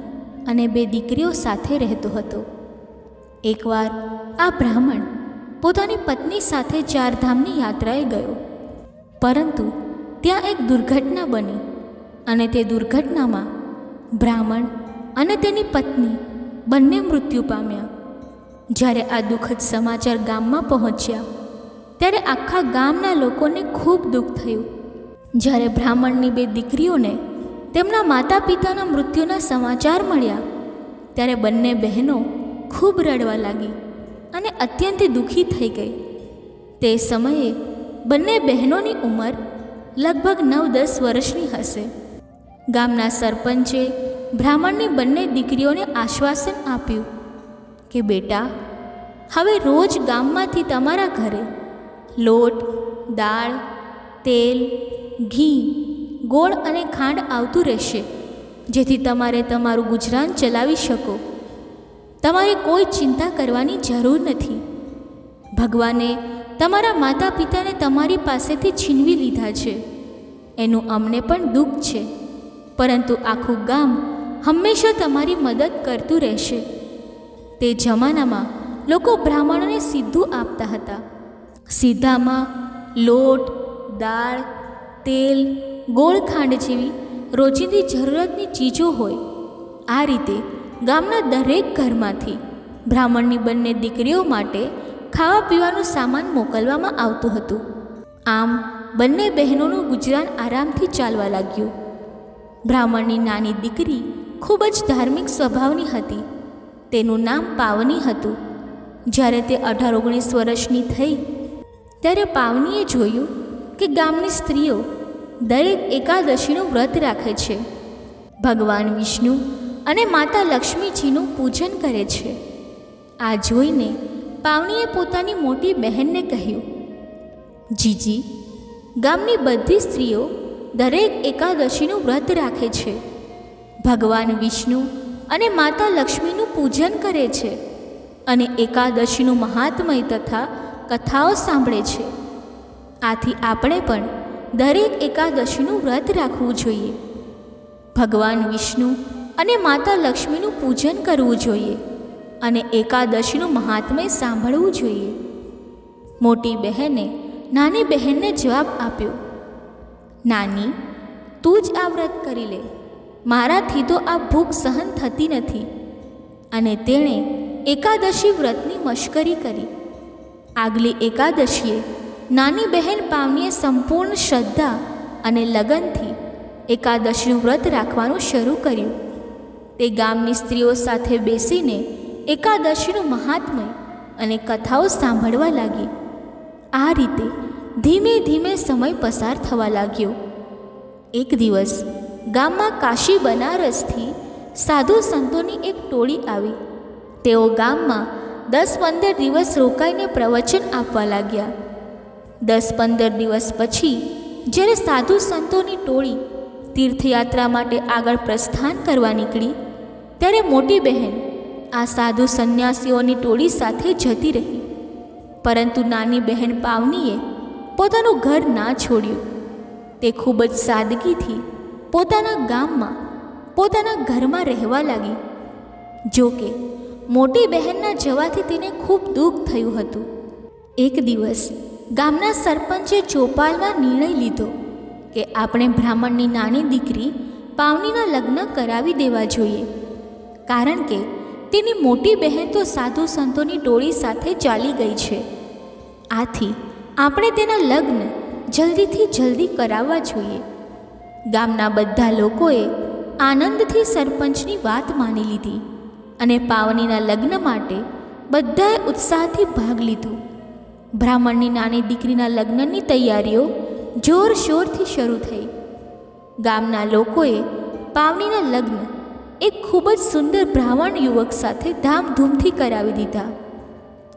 અને 2 દીકરીઓ સાથે રહેતો હતો. એકવાર આ બ્રાહ્મણ પોતાની પત્ની સાથે 4 ધામની યાત્રાએ ગયો, પરંતુ ત્યાં એક દુર્ઘટના બની અને તે દુર્ઘટનામાં બ્રાહ્મણ અને તેની પત્ની બંને મૃત્યુ પામ્યા. જ્યારે આ દુઃખદ સમાચાર ગામમાં પહોંચ્યા ત્યારે આખા ગામના લોકોને ખૂબ દુઃખ થયું. જ્યારે બ્રાહ્મણની 2 દીકરીઓને તેમના માતા પિતાના મૃત્યુના સમાચાર મળ્યા ત્યારે બંને બહેનો ખૂબ રડવા લાગી અને અત્યંત દુઃખી થઈ ગઈ. તે સમયે બંને બહેનોની ઉંમર લગભગ 9-10 વર્ષની હશે. ગામના સરપંચે બ્રાહ્મણની બંને દીકરીઓને આશ્વાસન આપ્યું કે બેટા, હવે રોજ ગામમાંથી તમારા ઘરે લોટ, દાળ, તેલ, ઘી, ગોળ અને ખાંડ આવતું રહેશે, જેથી તમારે તમારું ગુજરાન ચલાવી શકો. તમારે કોઈ ચિંતા કરવાની જરૂર નથી. ભગવાને તમારા માતા પિતાને તમારી પાસેથી છીનવી લીધા છે, એનું અમને પણ દુઃખ છે, પરંતુ આખું ગામ હંમેશા તમારી મદદ કરતું રહેશે. તે જમાનામાં લોકો બ્રાહ્મણોને સીધું આપતા હતા. સીધામાં લોટ, દાળ, તેલ, ગોળ, ખાંડ જેવી રોજિંદી જરૂરિયાતની ચીજો હોય. આ રીતે ગામના દરેક ઘરમાંથી બ્રાહ્મણની બંને દીકરીઓ માટે ખાવા પીવાનું સામાન મોકલવામાં આવતું હતું. આમ બંને બહેનોનું ગુજરાન આરામથી ચાલવા લાગ્યું. બ્રાહ્મણની નાની દીકરી ખૂબ જ ધાર્મિક સ્વભાવની હતી. તેનું નામ પાવની હતું. જ્યારે તે 18-19 વર્ષની થઈ ત્યારે પાવનીએ જોયું કે ગામની સ્ત્રીઓ દરેક એકાદશીનું વ્રત રાખે છે, ભગવાન વિષ્ણુ અને માતા લક્ષ્મીજીનું પૂજન કરે છે. આ જોઈને પાવનીએ પોતાની મોટી બહેનને કહ્યું, જીજી, ગામની બધી સ્ત્રીઓ દરેક એકાદશીનું વ્રત રાખે છે, ભગવાન વિષ્ણુ અને માતા લક્ષ્મીનું પૂજન કરે છે અને એકાદશીનું મહાત્મય તથા કથાઓ સાંભળે છે. આથી આપણે પણ દરેક એકાદશીનું વ્રત રાખવું જોઈએ, ભગવાન વિષ્ણુ અને માતા લક્ષ્મીનું પૂજન કરવું જોઈએ અને એકાદશીનું મહાત્મય સાંભળવું જોઈએ. મોટી બહેને નાની બહેનને જવાબ આપ્યો, નાની, તું જ આ વ્રત કરી લે, મારાથી તો આ ભૂખ સહન થતી નથી. અને તેણે એકાદશી વ્રતની મશ્કરી કરી. આગલી એકાદશીએ નાની બહેન પાવનીએ સંપૂર્ણ શ્રદ્ધા અને લગનથી એકાદશીનું વ્રત રાખવાનું શરૂ કર્યું. તે ગામની સ્ત્રીઓ સાથે બેસીને એકાદશીનું મહાત્મય અને કથાઓ સાંભળવા લાગી. આ રીતે ધીમે ધીમે સમય પસાર થવા લાગ્યો. એક દિવસ ગામમાં કાશી બનારસથી સાધુ સંતોની એક ટોળી આવી. તેઓ ગામમાં 10-15 દિવસ રોકાઈને પ્રવચન આપવા લાગ્યા. 10-15 દિવસ પછી જ્યારે સાધુ સંતોની ટોળી તીર્થયાત્રા માટે આગળ પ્રસ્થાન કરવા નીકળી, ત્યારે મોટી બહેન આ સાધુ સંન્યાસીઓની ટોળી સાથે જતી રહી. પરંતુ નાની બહેન પાવનીએ પોતાનું ઘર ના છોડ્યું. તે ખૂબ જ સાદગીથી પોતાના ગામમાં પોતાના ઘરમાં રહેવા લાગી. જો કે મોટી બહેનના જવાથી તેને ખૂબ દુઃખ થયું હતું. એક દિવસ ગામના સરપંચે ચોપાલમાં નિર્ણય લીધો કે આપણે બ્રાહ્મણની નાની દીકરી પાવનીના લગ્ન કરાવી દેવા જોઈએ, કારણ કે તેની મોટી બહેન તો સાધુ સંતોની ટોળી સાથે ચાલી ગઈ છે. આથી આપણે તેના લગ્ન જલ્દીથી જલ્દી કરાવવા જોઈએ. ગામના બધા લોકોએ આનંદથી સરપંચની વાત માની લીધી અને પાવનીના લગ્ન માટે બધાએ ઉત્સાહથી ભાગ લીધો. બ્રાહ્મણની નાની દીકરીના લગ્નની તૈયારીઓ જોરશોરથી શરૂ થઈ. ગામના લોકોએ પાવનીના લગ્ન એક ખૂબ જ સુંદર બ્રાહ્મણ યુવક સાથે ધામધૂમથી કરાવી દીધા.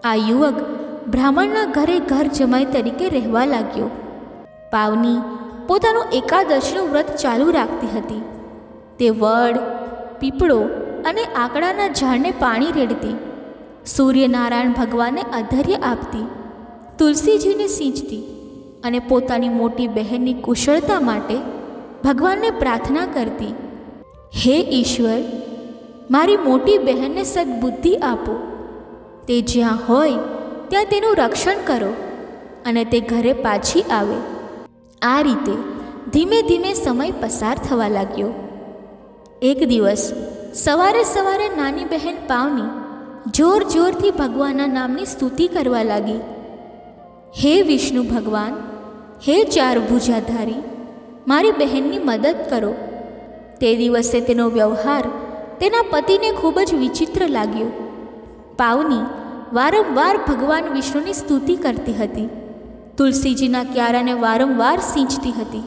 આ યુવક બ્રાહ્મણના ઘરે ઘર જમાઈ તરીકે રહેવા લાગ્યો. પાવની પોતાનું એકાદશીનું વ્રત ચાલુ રાખતી હતી. તે વડ, પીપળો અને આકડાના ઝાડને પાણી રેડતી, સૂર્યનારાયણ ભગવાનને અધર્ય આપતી, તુલસીજીને સિંચતી અને પોતાની મોટી બહેનની કુશળતા માટે ભગવાનને પ્રાર્થના કરતી. હે ઈશ્વર, મારી મોટી બહેનને સદબુદ્ધિ આપો. તે જ્યાં હોય ત્યાં તેનું રક્ષણ કરો અને તે ઘરે પાછી આવે. આ રીતે ધીમે ધીમે સમય પસાર થવા લાગ્યો. એક દિવસ સવારે નાની બહેન પાવની જોર જોરથી ભગવાનના નામની સ્તુતિ કરવા લાગી. હે વિષ્ણુ ભગવાન, હે ચાર ભુજાધારી, મારી બહેનની મદદ કરો. તે દિવસે તેનો વ્યવહાર તેના પતિને ખૂબ જ વિચિત્ર લાગ્યો. પાવની વારંવાર ભગવાન વિષ્ણુની સ્તુતિ કરતી હતી, તુલસીજીના ક્યારાને વારંવાર સિંચતી હતી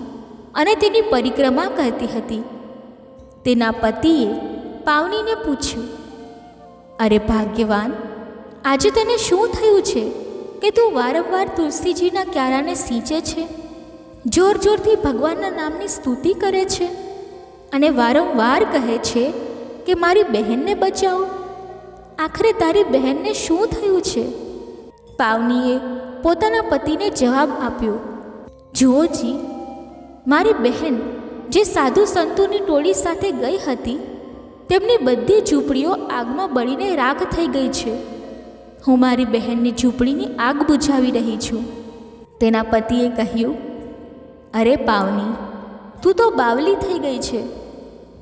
અને તેની પરિક્રમા કરતી હતી. તેના પતિએ પાવનીને પૂછ્યું, અરે ભાગ્યવાન, આજે તને શું થયું છે કે તું વારંવાર તુલસીજીના ક્યારાને સિંચે છે, જોર જોરથી ભગવાનના નામની સ્તુતિ કરે છે અને વારંવાર કહે છે કે મારી બહેનને બચાવો? આખરે તારી બહેનને શું થયું છે? પાવનીએ પોતાના પતિને જવાબ આપ્યો, જુઓ જી, મારી બહેન જે સાધુ સંતોની ટોળી સાથે ગઈ હતી, તેમની બધી ઝૂંપડીઓ આગમાં બળીને રાખ થઈ ગઈ છે. હું મારી બહેનની ઝૂંપડીની આગ બુઝાવી રહી છું. તેના પતિએ કહ્યું, અરે પાવની, તું તો બાવલી થઈ ગઈ છે.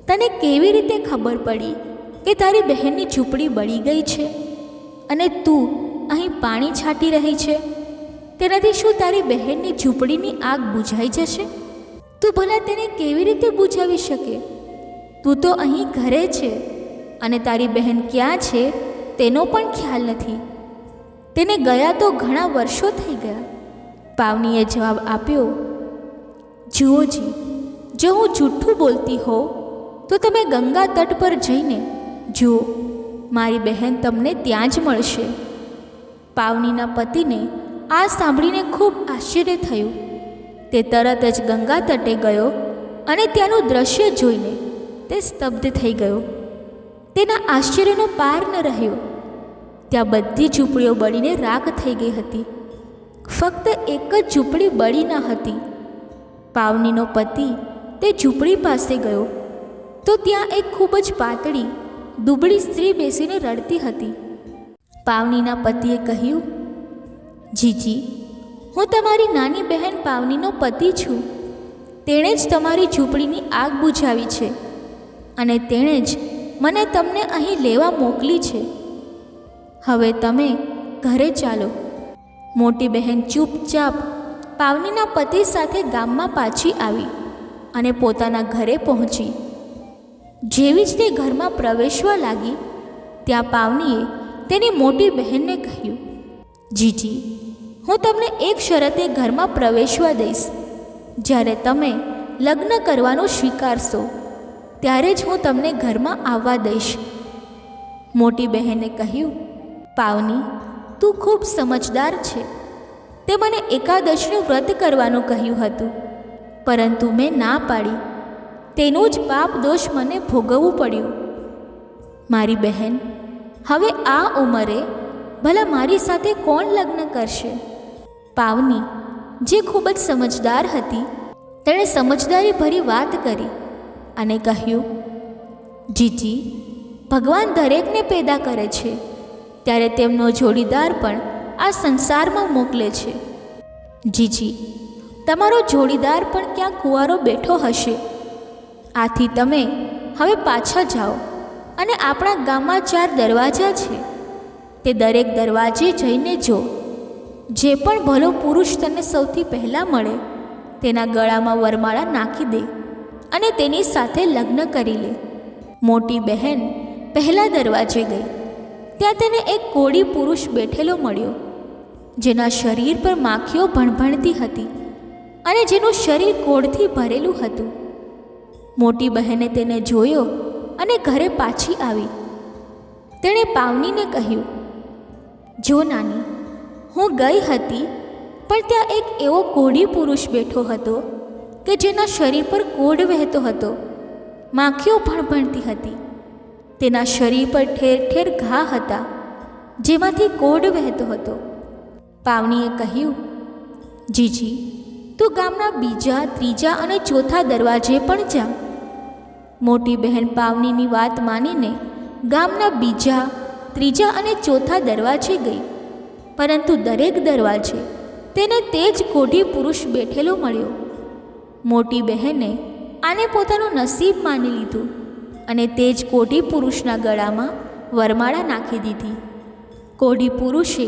તને કેવી રીતે ખબર પડી કે તારી બહેનની ઝૂંપડી બળી ગઈ છે અને તું અહીં પાણી છાંટી રહી છે? તેનાથી શું તારી બહેનની ઝૂંપડીની આગ બુઝાઈ જશે? તું ભલા તેને કેવી રીતે બુઝાવી શકે? તું તો અહીં ઘરે છે અને તારી બહેન ક્યાં છે તેનો પણ ખ્યાલ નથી. તેને ગયા તો ઘણા વર્ષો થઈ ગયા. પાવનીએ જવાબ આપ્યો, જુઓ જી, જો હું જૂઠું બોલતી હોઉં તો તમે ગંગા તટ પર જઈને જુઓ, મારી બહેન તમને ત્યાં જ મળશે. પાવનીના પતિને આ સાંભળીને ખૂબ આશ્ચર્ય થયું. તે તરત જ ગંગા તટે ગયો અને ત્યાંનું દ્રશ્ય જોઈને તે સ્તબ્ધ થઈ ગયો. તેના આશ્ચર્યનો પાર ન રહ્યો. ત્યાં બધી ઝૂંપડીઓ બળીને રાખ થઈ ગઈ હતી. ફક્ત એક જ ઝૂંપડી બળી ન હતી. પાવનીનો પતિ તે ઝૂંપડી પાસે ગયો તો ત્યાં એક ખૂબ જ પાતળી દુબળી સ્ત્રી બેસીને રડતી હતી. પાવનીના પતિએ કહ્યું, જીજી, હું તમારી નાની બહેન પાવનીનો પતિ છું. તેણે જ તમારી ઝૂંપડીની આગ બુઝાવી છે અને તેણે જ મને તમને અહીં લેવા મોકલી છે. હવે તમે ઘરે ચાલો. મોટી બહેન ચૂપચાપ પાવનીના પતિ સાથે ગામમાં પાછી આવી અને પોતાના ઘરે પહોંચી. જેવી જ તે ઘરમાં પ્રવેશવા લાગી, ત્યાં પાવનીએ તેની મોટી બહેનને કહ્યું, જીજી, હું તમને એક શરતે ઘરમાં પ્રવેશવા દઈશ. જ્યારે તમે લગ્ન કરવાનું સ્વીકારશો ત્યારે જ હું તમને ઘરમાં આવવા દઈશ. મોટી બહેને કહ્યું, પાવની, તું ખૂબ સમજદાર છે. તે મને એકાદશીનું વ્રત કરવાનું કહ્યું હતું, પરંતુ મેં ના પાડી. તેનું જ પાપ દોષ મને ભોગવવું પડ્યું. મારી બહેન, હવે આ ઉંમરે ભલા મારી સાથે કોણ લગ્ન કરશે? પાવની, જે ખૂબ જ સમજદાર હતી, તેણે સમજદારીભરી વાત કરી અને કહ્યું, જીજી, ભગવાન દરેકને પેદા કરે છે, ત્યારે તેમનો જોડીદાર પણ આ સંસારમાં મોકલે છે. જીજી, તમારો જોડીદાર પણ ક્યાંક કુંવારો બેઠો હશે. આથી તમે હવે પાછા જાઓ અને આપણા ગામમાં 4 દરવાજા છે, તે દરેક દરવાજે જઈને જો. જે પણ ભલો પુરુષ તને સૌથી પહેલાં મળે તેના ગળામાં વરમાળા નાખી દે અને તેની સાથે લગ્ન કરી લે. મોટી બહેન પહેલા દરવાજે ગઈ. ત્યાં તેને એક કોળી પુરુષ બેઠેલો મળ્યો, જેના શરીર પર માખીઓ ભણભણતી હતી અને જેનું શરીર કોળથી ભરેલું હતું. મોટી બહેને તેને જોયો અને ઘરે પાછી આવી. તેણે પાવનીને કહ્યું, જો નાની, હું ગઈ હતી, પણ ત્યાં એક એવો કોળી પુરુષ બેઠો હતો કે જેના શરીર પર કોઢ વહેતો હતો, માખીઓ ભણભણતી હતી. તેના શરીર પર ઠેર ઠેર ઘા હતા, જેમાંથી કોઢ વહેતો હતો. પાવનીએ કહ્યું, જીજી, તું ગામના 2, 3 અને 4 દરવાજે પણ જા. મોટી બહેન પાવનીની વાત માનીને ગામના 2, 3 અને 4 દરવાજે ગઈ, પરંતુ દરેક દરવાજે તેને તે જ કોઢી પુરુષ બેઠેલો મળ્યો. મોટી બહેને આને પોતાનું નસીબ માની લીધું અને તે જ કોઢી પુરુષના ગળામાં વરમાળા નાખી દીધી. કોઢી પુરુષે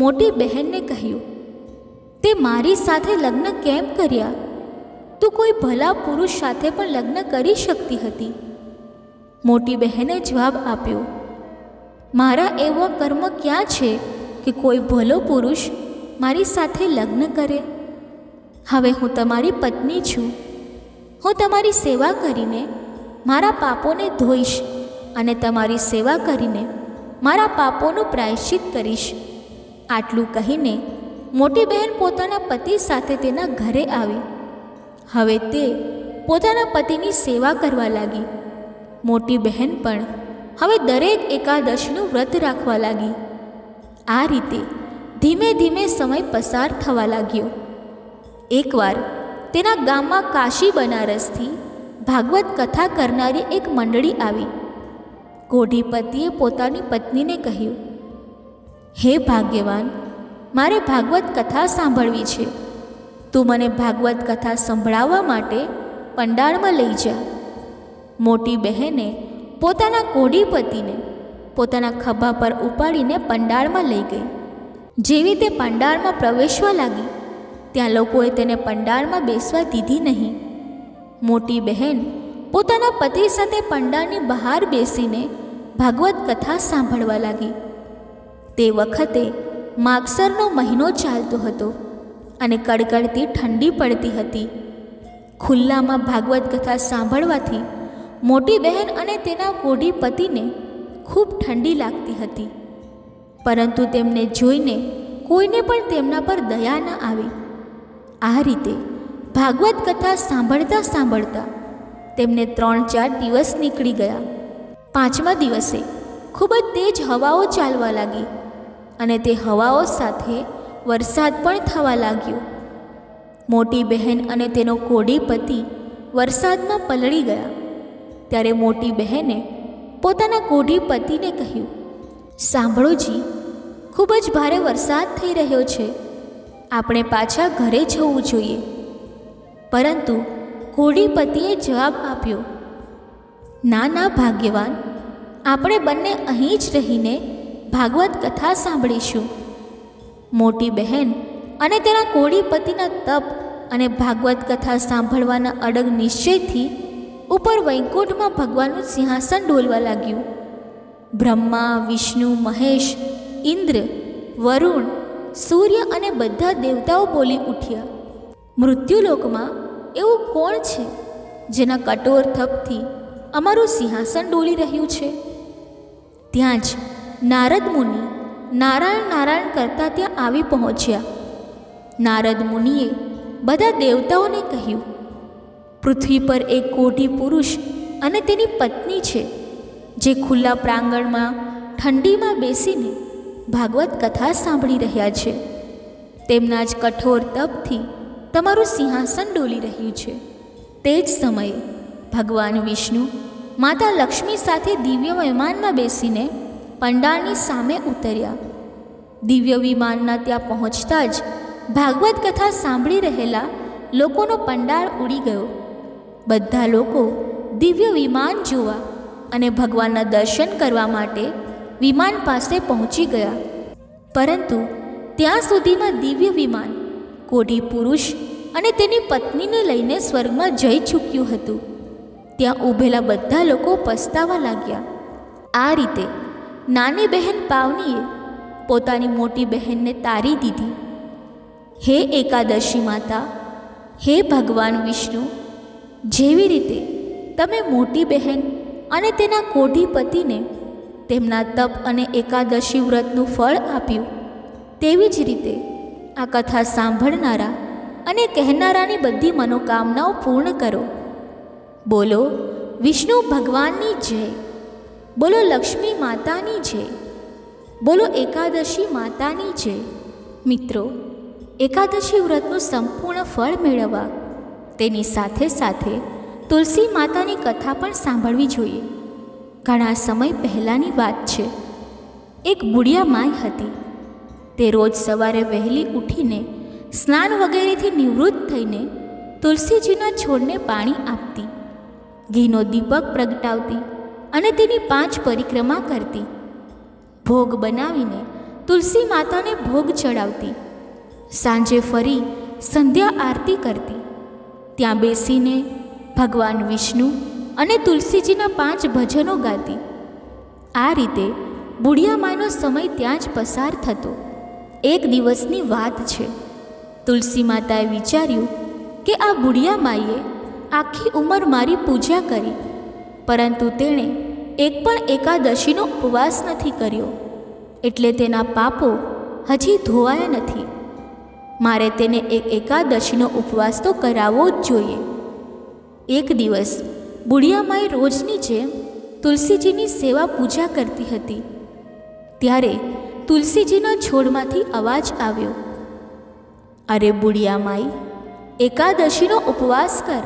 મોટી બહેનને કહ્યું, તે મારી સાથે લગ્ન કેમ કર્યા? તું કોઈ ભલા પુરુષ સાથે પણ લગ્ન કરી શકતી હતી. મોટી બહેને જવાબ આપ્યો, મારા એવા કર્મ ક્યાં છે કે કોઈ ભલો પુરુષ મારી સાથે લગ્ન કરે? હવે હું તમારી પત્ની છું. હું તમારી સેવા કરીને મારા પાપોને ધોઈશ અને તમારી સેવા કરીને મારા પાપોનું પ્રાયશ્ચિત કરીશ. આટલું કહીને મોટી બહેન પોતાના પતિ સાથે તેના ઘરે આવી. હવે તે પોતાના પતિની સેવા કરવા લાગી. મોટી બહેન પણ હવે દરેક એકાદશીનું વ્રત રાખવા લાગી. આ રીતે ધીમે ધીમે સમય પસાર થવા લાગ્યો. એકવાર તેના ગામમાં કાશી બનારસથી ભાગવત કથા કરનારી એક મંડળી આવી. કોઢી પતિએ પોતાની પત્નીને કહ્યું, હે ભાગ્યવાન, મારે ભાગવત કથા સાંભળવી છે. તું મને ભાગવત કથા સંભળાવવા માટે પંડાળમાં લઈ જા. મોટી બહેને પોતાના કોઢી પતિને પોતાના ખભા પર ઉપાડીને પંડાળમાં લઈ ગઈ. જેવી તે પંડાળમાં પ્રવેશવા લાગી, ત્યાં લોકોએ તેને પંડાળમાં બેસવા દીધી નહીં. મોટી બહેન પોતાના પતિ સાથે પંડાળની બહાર બેસીને ભાગવત કથા સાંભળવા લાગી. તે વખતે માગસરનો મહિનો ચાલતો હતો અને કડકડતી ઠંડી પડતી હતી. ખુલ્લામાં ભાગવત કથા સાંભળવાથી મોટી બહેન અને તેના કોઢી પતિને ખૂબ ઠંડી લાગતી હતી, પરંતુ તેમને જોઈને કોઈને પણ તેમના પર દયા ન આવી. આ રીતે ભાગવત કથા સાંભળતા સાંભળતા તેમને 3-4 દિવસ નીકળી ગયા. 5મા દિવસે ખૂબ જ તેજ હવાઓ ચાલવા લાગી અને તે હવાઓ સાથે વરસાદ પણ થવા લાગ્યો. મોટી બહેન અને તેનો કોઢી પતિ વરસાદમાં પલળી ગયા. ત્યારે મોટી બહેને પોતાના કોઢી પતિને કહ્યું, સાંભળો જી, ખૂબ જ ભારે વરસાદ થઈ રહ્યો છે. આપણે પાછા ઘરે જવું જોઈએ. પરંતુ કોઢી પતિએ જવાબ આપ્યો, ના ના ભાગ્યવાન, આપણે બંને અહીં જ રહીને ભાગવત કથા સાંભળીશું. મોટી બહેન અને તેના કોઢી પતિના તપ અને ભાગવત કથા સાંભળવાના અડગ નિશ્ચયથી ઉપર વૈકુંઠમાં ભગવાનનું સિંહાસન ડોલવા લાગ્યું. બ્રહ્મા, વિષ્ણુ, મહેશ, ઇન્દ્ર, વરુણ, સૂર્ય અને બધા દેવતાઓ બોલી ઉઠ્યા, મૃત્યુલોકમાં એવું કોણ છે જેના કઠોર તપથી અમારું સિંહાસન ડોલી રહ્યું છે. ત્યાં જ નારદ મુનિ નારાયણ નારાયણ કરતા ત્યાં આવી પહોંચ્યા. નારદ મુનિએ બધા દેવતાઓને કહ્યું, પૃથ્વી પર એક કોઢી પુરુષ અને તેની પત્ની છે, જે ખુલ્લા પ્રાંગણમાં ઠંડીમાં બેસીને ભાગવત કથા સાંભળી રહ્યા છે. તેમના જ કઠોર તપથી તમારું સિંહાસન ડોલી રહ્યું છે. તે જ સમયે ભગવાન વિષ્ણુ માતા લક્ષ્મી સાથે દિવ્ય વિમાનમાં બેસીને પંડાળની સામે ઉતર્યા. દિવ્ય વિમાનના ત્યાં પહોંચતા જ ભાગવત કથા સાંભળી રહેલા લોકોનો પંડાળ ઉડી ગયો. બધા લોકો દિવ્ય વિમાન જોવા અને ભગવાનના દર્શન કરવા માટે વિમાન પાસે પહોંચી ગયા. પરંતુ ત્યાં સુધીમાં દિવ્ય વિમાન કોઢી પુરુષ અને તેની પત્નીને લઈને સ્વર્ગમાં જઈ ચૂક્યું હતું. ત્યાં ઊભેલા બધા લોકો પસ્તાવા લાગ્યા. આ રીતે નાની બહેન પાવનીએ પોતાની મોટી બહેનને તારી દીધી. હે એકાદશી માતા, હે ભગવાન વિષ્ણુ, જેવી રીતે તમે મોટી બહેન અને તેના કોઢી પતિને તેમના તપ અને એકાદશી વ્રતનું ફળ આપ્યું, તેવી જ રીતે આ કથા સાંભળનારા અને કહેનારાની બધી મનોકામનાઓ પૂર્ણ કરો. બોલો વિષ્ણુ ભગવાનની જય, બોલો લક્ષ્મી માતાની જય, બોલો એકાદશી માતાની જય. મિત્રો, એકાદશી વ્રતનું સંપૂર્ણ ફળ મેળવવા તેની સાથે સાથે તુલસી માતાની કથા પણ સાંભળવી જોઈએ. ઘણા સમય પહેલાંની વાત છે. એક બુઢિયા માય હતી. તે રોજ સવારે વહેલી ઉઠીને સ્નાન વગેરેથી નિવૃત્ત થઈને તુલસીજીના છોડને પાણી આપતી, ઘીનો દીપક પ્રગટાવતી અને તેની 5 પરિક્રમા કરતી. ભોગ બનાવીને તુલસી માતાને ભોગ ચડાવતી. સાંજે ફરી સંધ્યા આરતી કરતી. ત્યાં બેસીને ભગવાન વિષ્ણુ અને તુલસીજીના 5 ભજનો ગાતી. આ રીતે બુઢિયા માનો સમય ત્યાં જ પસાર થતો. એક દિવસની વાત છે. તુલસી માતાએ વિચાર્યું કે આ બુઢિયા માઈએ આખી ઉંમર મારી પૂજા કરી, પરંતુ તેણે એક પણ એકાદશીનો ઉપવાસ નથી કર્યો, એટલે તેના પાપો હજી ધોવાયા નથી. મારે તેને એક એકાદશીનો ઉપવાસ તો કરાવવો જ જોઈએ. એક દિવસ બુઢિયા માએ રોજની જેમ તુલસીજીની સેવા પૂજા કરતી હતી. ત્યારે તુલસીજીના છોડમાંથી અવાજ આવ્યો, અરે બુઢિયા માઈ, એકાદશીનો ઉપવાસ કર,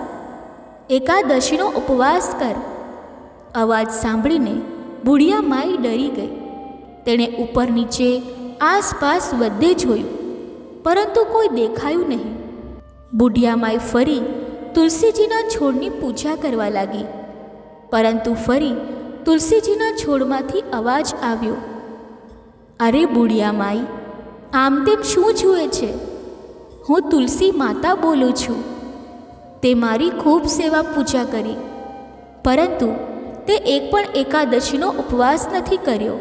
એકાદશીનો ઉપવાસ કર. અવાજ સાંભળીને બુઢિયા માઈ ડરી ગઈ. તેણે ઉપર નીચે આસપાસ બધે જોયું, પરંતુ કોઈ દેખાયું નહીં. બુઢિયા માઈ ફરી તુલસીજીના છોડની પૂજા કરવા લાગી, પરંતુ ફરી તુલસીજીના છોડમાંથી અવાજ આવ્યો, અરે બુઢિયા માઈ, આમ તેમ શું જુએ છે? હું તુલસી માતા બોલું છું. તે મારી ખૂબ સેવા પૂજા કરી, પરંતુ તે એક પણ એકાદશીનો ઉપવાસ નથી કર્યો.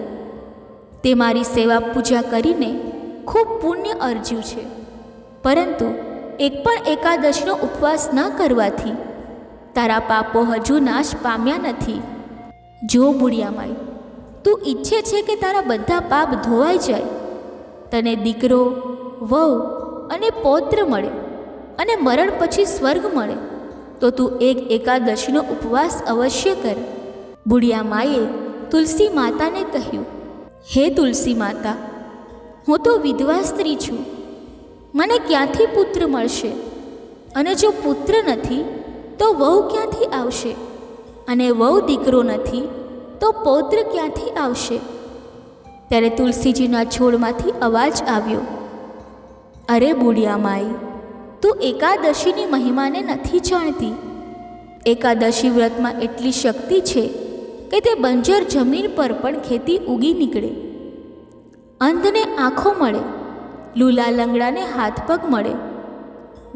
તે મારી સેવા પૂજા કરીને ખૂબ પુણ્ય અર્જ્યું છે, પરંતુ એક પણ એકાદશીનો ઉપવાસ ન કરવાથી તારા પાપો હજુ નાશ પામ્યા નથી. જો બુઢિયા માઈ, તું ઈચ્છે છે કે તારા બધા પાપ ધોવાઈ જાય, તને દીકરો, વહુ અને પૌત્ર મળે અને મરણ પછી સ્વર્ગ મળે, તો તું એક એકાદશીનો ઉપવાસ અવશ્ય કર. બુઢિયા માએ તુલસી માતાને કહ્યું, હે તુલસી માતા, હું તો વિધવા સ્ત્રી છું. મને ક્યાંથી પુત્ર મળશે? અને જો પુત્ર નથી તો વહુ ક્યાંથી આવશે? અને વહુ દીકરો નથી તો પૌત્ર ક્યાંથી આવશે? ત્યારે તુલસીજીના છોડમાંથી અવાજ આવ્યો, અરે બુઢિયા માઈ, તું એકાદશીની મહિમાને નથી જાણતી. એકાદશી વ્રતમાં એટલી શક્તિ છે કે તે બંજર જમીન પર પણ ખેતી ઉગી નીકળે, અંધને આંખો મળે, લૂલા લંગડાને હાથ પગ મળે,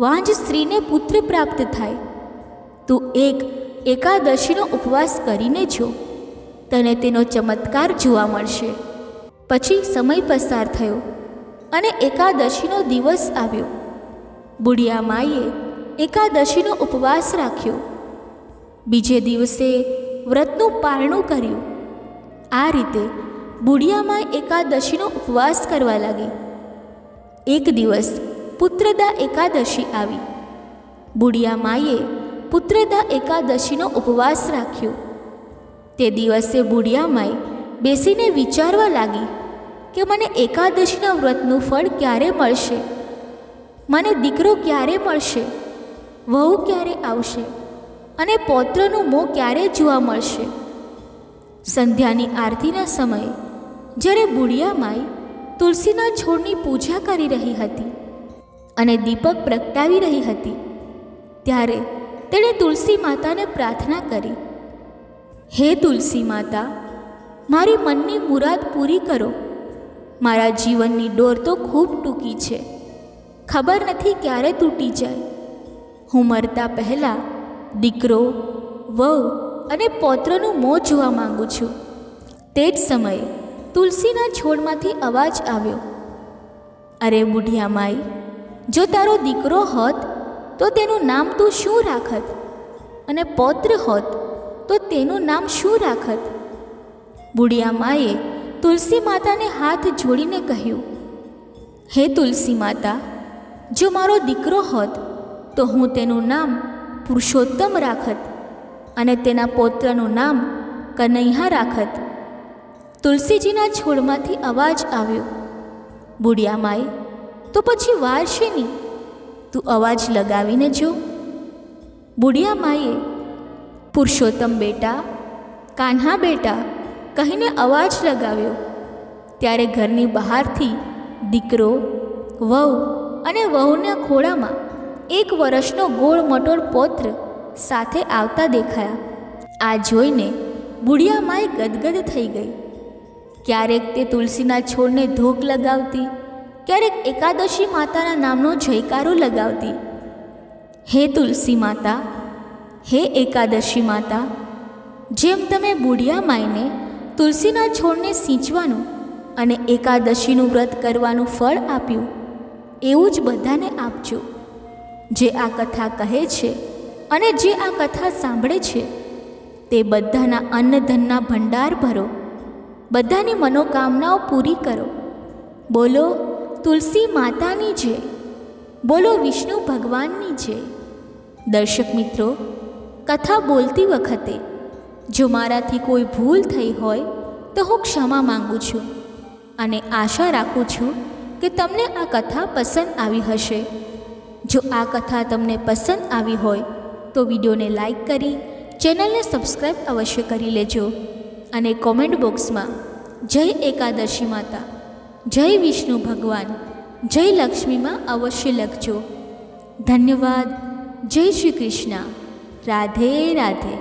વાંજ સ્ત્રીને પુત્ર પ્રાપ્ત થાય. તું એક એકાદશીનો ઉપવાસ કરીને જો, તને તેનો ચમત્કાર જોવા મળશે. પછી સમય પસાર થયો અને એકાદશીનો દિવસ આવ્યો. બુઢિયા માઈએ એકાદશીનો ઉપવાસ રાખ્યો. બીજે દિવસે વ્રતનું પારણું કર્યું. આ રીતે બુઢિયામાએ એકાદશીનો ઉપવાસ કરવા લાગી. એક દિવસ પુત્રદા એકાદશી આવી. બુઢિયામાએ પુત્રદા એકાદશીનો ઉપવાસ રાખ્યો. તે દિવસે બુઢિયામાએ બેસીને વિચારવા લાગી કે મને એકાદશીના વ્રતનું ફળ ક્યારે મળશે, મને દીકરો ક્યારે મળશે, વહુ ક્યારે આવશે અને પૌત્રનું મોં ક્યારે જોવા મળશે. સંધ્યાની આરતીના સમયે જ્યારે બુઢિયામાએ તુલસીના છોડની પૂજા કરી રહી હતી અને દીપક પ્રગટાવી રહી હતી, ત્યારે તેણે તુલસી માતાને પ્રાર્થના કરી, હે તુલસી માતા, મારી મનની મુરાદ પૂરી કરો. મારા જીવનની ડોર તો ખૂબ ટૂંકી છે, ખબર નથી ક્યારે તૂટી જાય. હું મરતા પહેલાં દીકરો, વહુ અને પૌત્રનું મોં જોવા માગું છું. તે જ સમયે તુલસીના છોડમાંથી અવાજ આવ્યો, અરે બુઢિયામાઈ, જો તારો દીકરો હોત તો તેનું નામ તું શું રાખત, અને પૌત્ર હોત તો તેનું નામ શું રાખત? બુઢિયામાએ તુલસી માતાને હાથ જોડીને કહ્યું, હે તુલસી માતા, જો મારો દીકરો હોત તો હું તેનું નામ પુરુષોત્તમ રાખત અને તેના પૌત્રનું નામ કનૈયા રાખત. તુલસીજીના છોડમાંથી અવાજ આવ્યો, બુઢિયામાએ, તો પછી વાર શેની? તું અવાજ લગાવીને જો. બુઢિયામાએ પુરુષોત્તમ બેટા, કાન્હા બેટા કહીને અવાજ લગાવ્યો. ત્યારે ઘરની બહારથી દીકરો, વહુ અને વહુના ખોળામાં 1 વર્ષનો ગોળ મટોળ પૌત્ર સાથે આવતા દેખાયા. આ જોઈને બુઢિયામાએ ગદગદ થઈ ગઈ. ક્યારેક તે તુલસીના છોડને ધોક લગાવતી, ક્યારેક એકાદશી માતાના નામનો જયકારો લગાવતી. હે તુલસી માતા, હે એકાદશી માતા, જેમ તમે બુઢિયામાઈને તુલસીના છોડને સિંચવાનું અને એકાદશીનું વ્રત કરવાનું ફળ આપ્યું, એવું જ બધાને આપજો. જે આ કથા કહે છે અને જે આ કથા સાંભળે છે તે બધાના અન્નધનના ભંડાર ભરો, બધાની મનોકામનાઓ પૂરી કરો. બોલો તુલસી માતાની જય, બોલો વિષ્ણુ ભગવાનની જય. દર્શક મિત્રો, કથા બોલતી વખતે જો મારાથી કોઈ ભૂલ થઈ હોય તો હું ક્ષમા માંગુ છું અને આશા રાખું છું કે તમને આ કથા પસંદ આવી હશે. જો આ કથા તમને પસંદ આવી હોય તો વિડીયોને લાઈક કરી ચેનલને સબસ્ક્રાઈબ અવશ્ય કરી લેજો અને કોમેન્ટ બોક્સમાં જય એકાદશી માતા, જય વિષ્ણુ ભગવાન, જય લક્ષ્મીમાં અવશ્ય લખજો. ધન્યવાદ. જય શ્રી કૃષ્ણ. રાધે રાધે.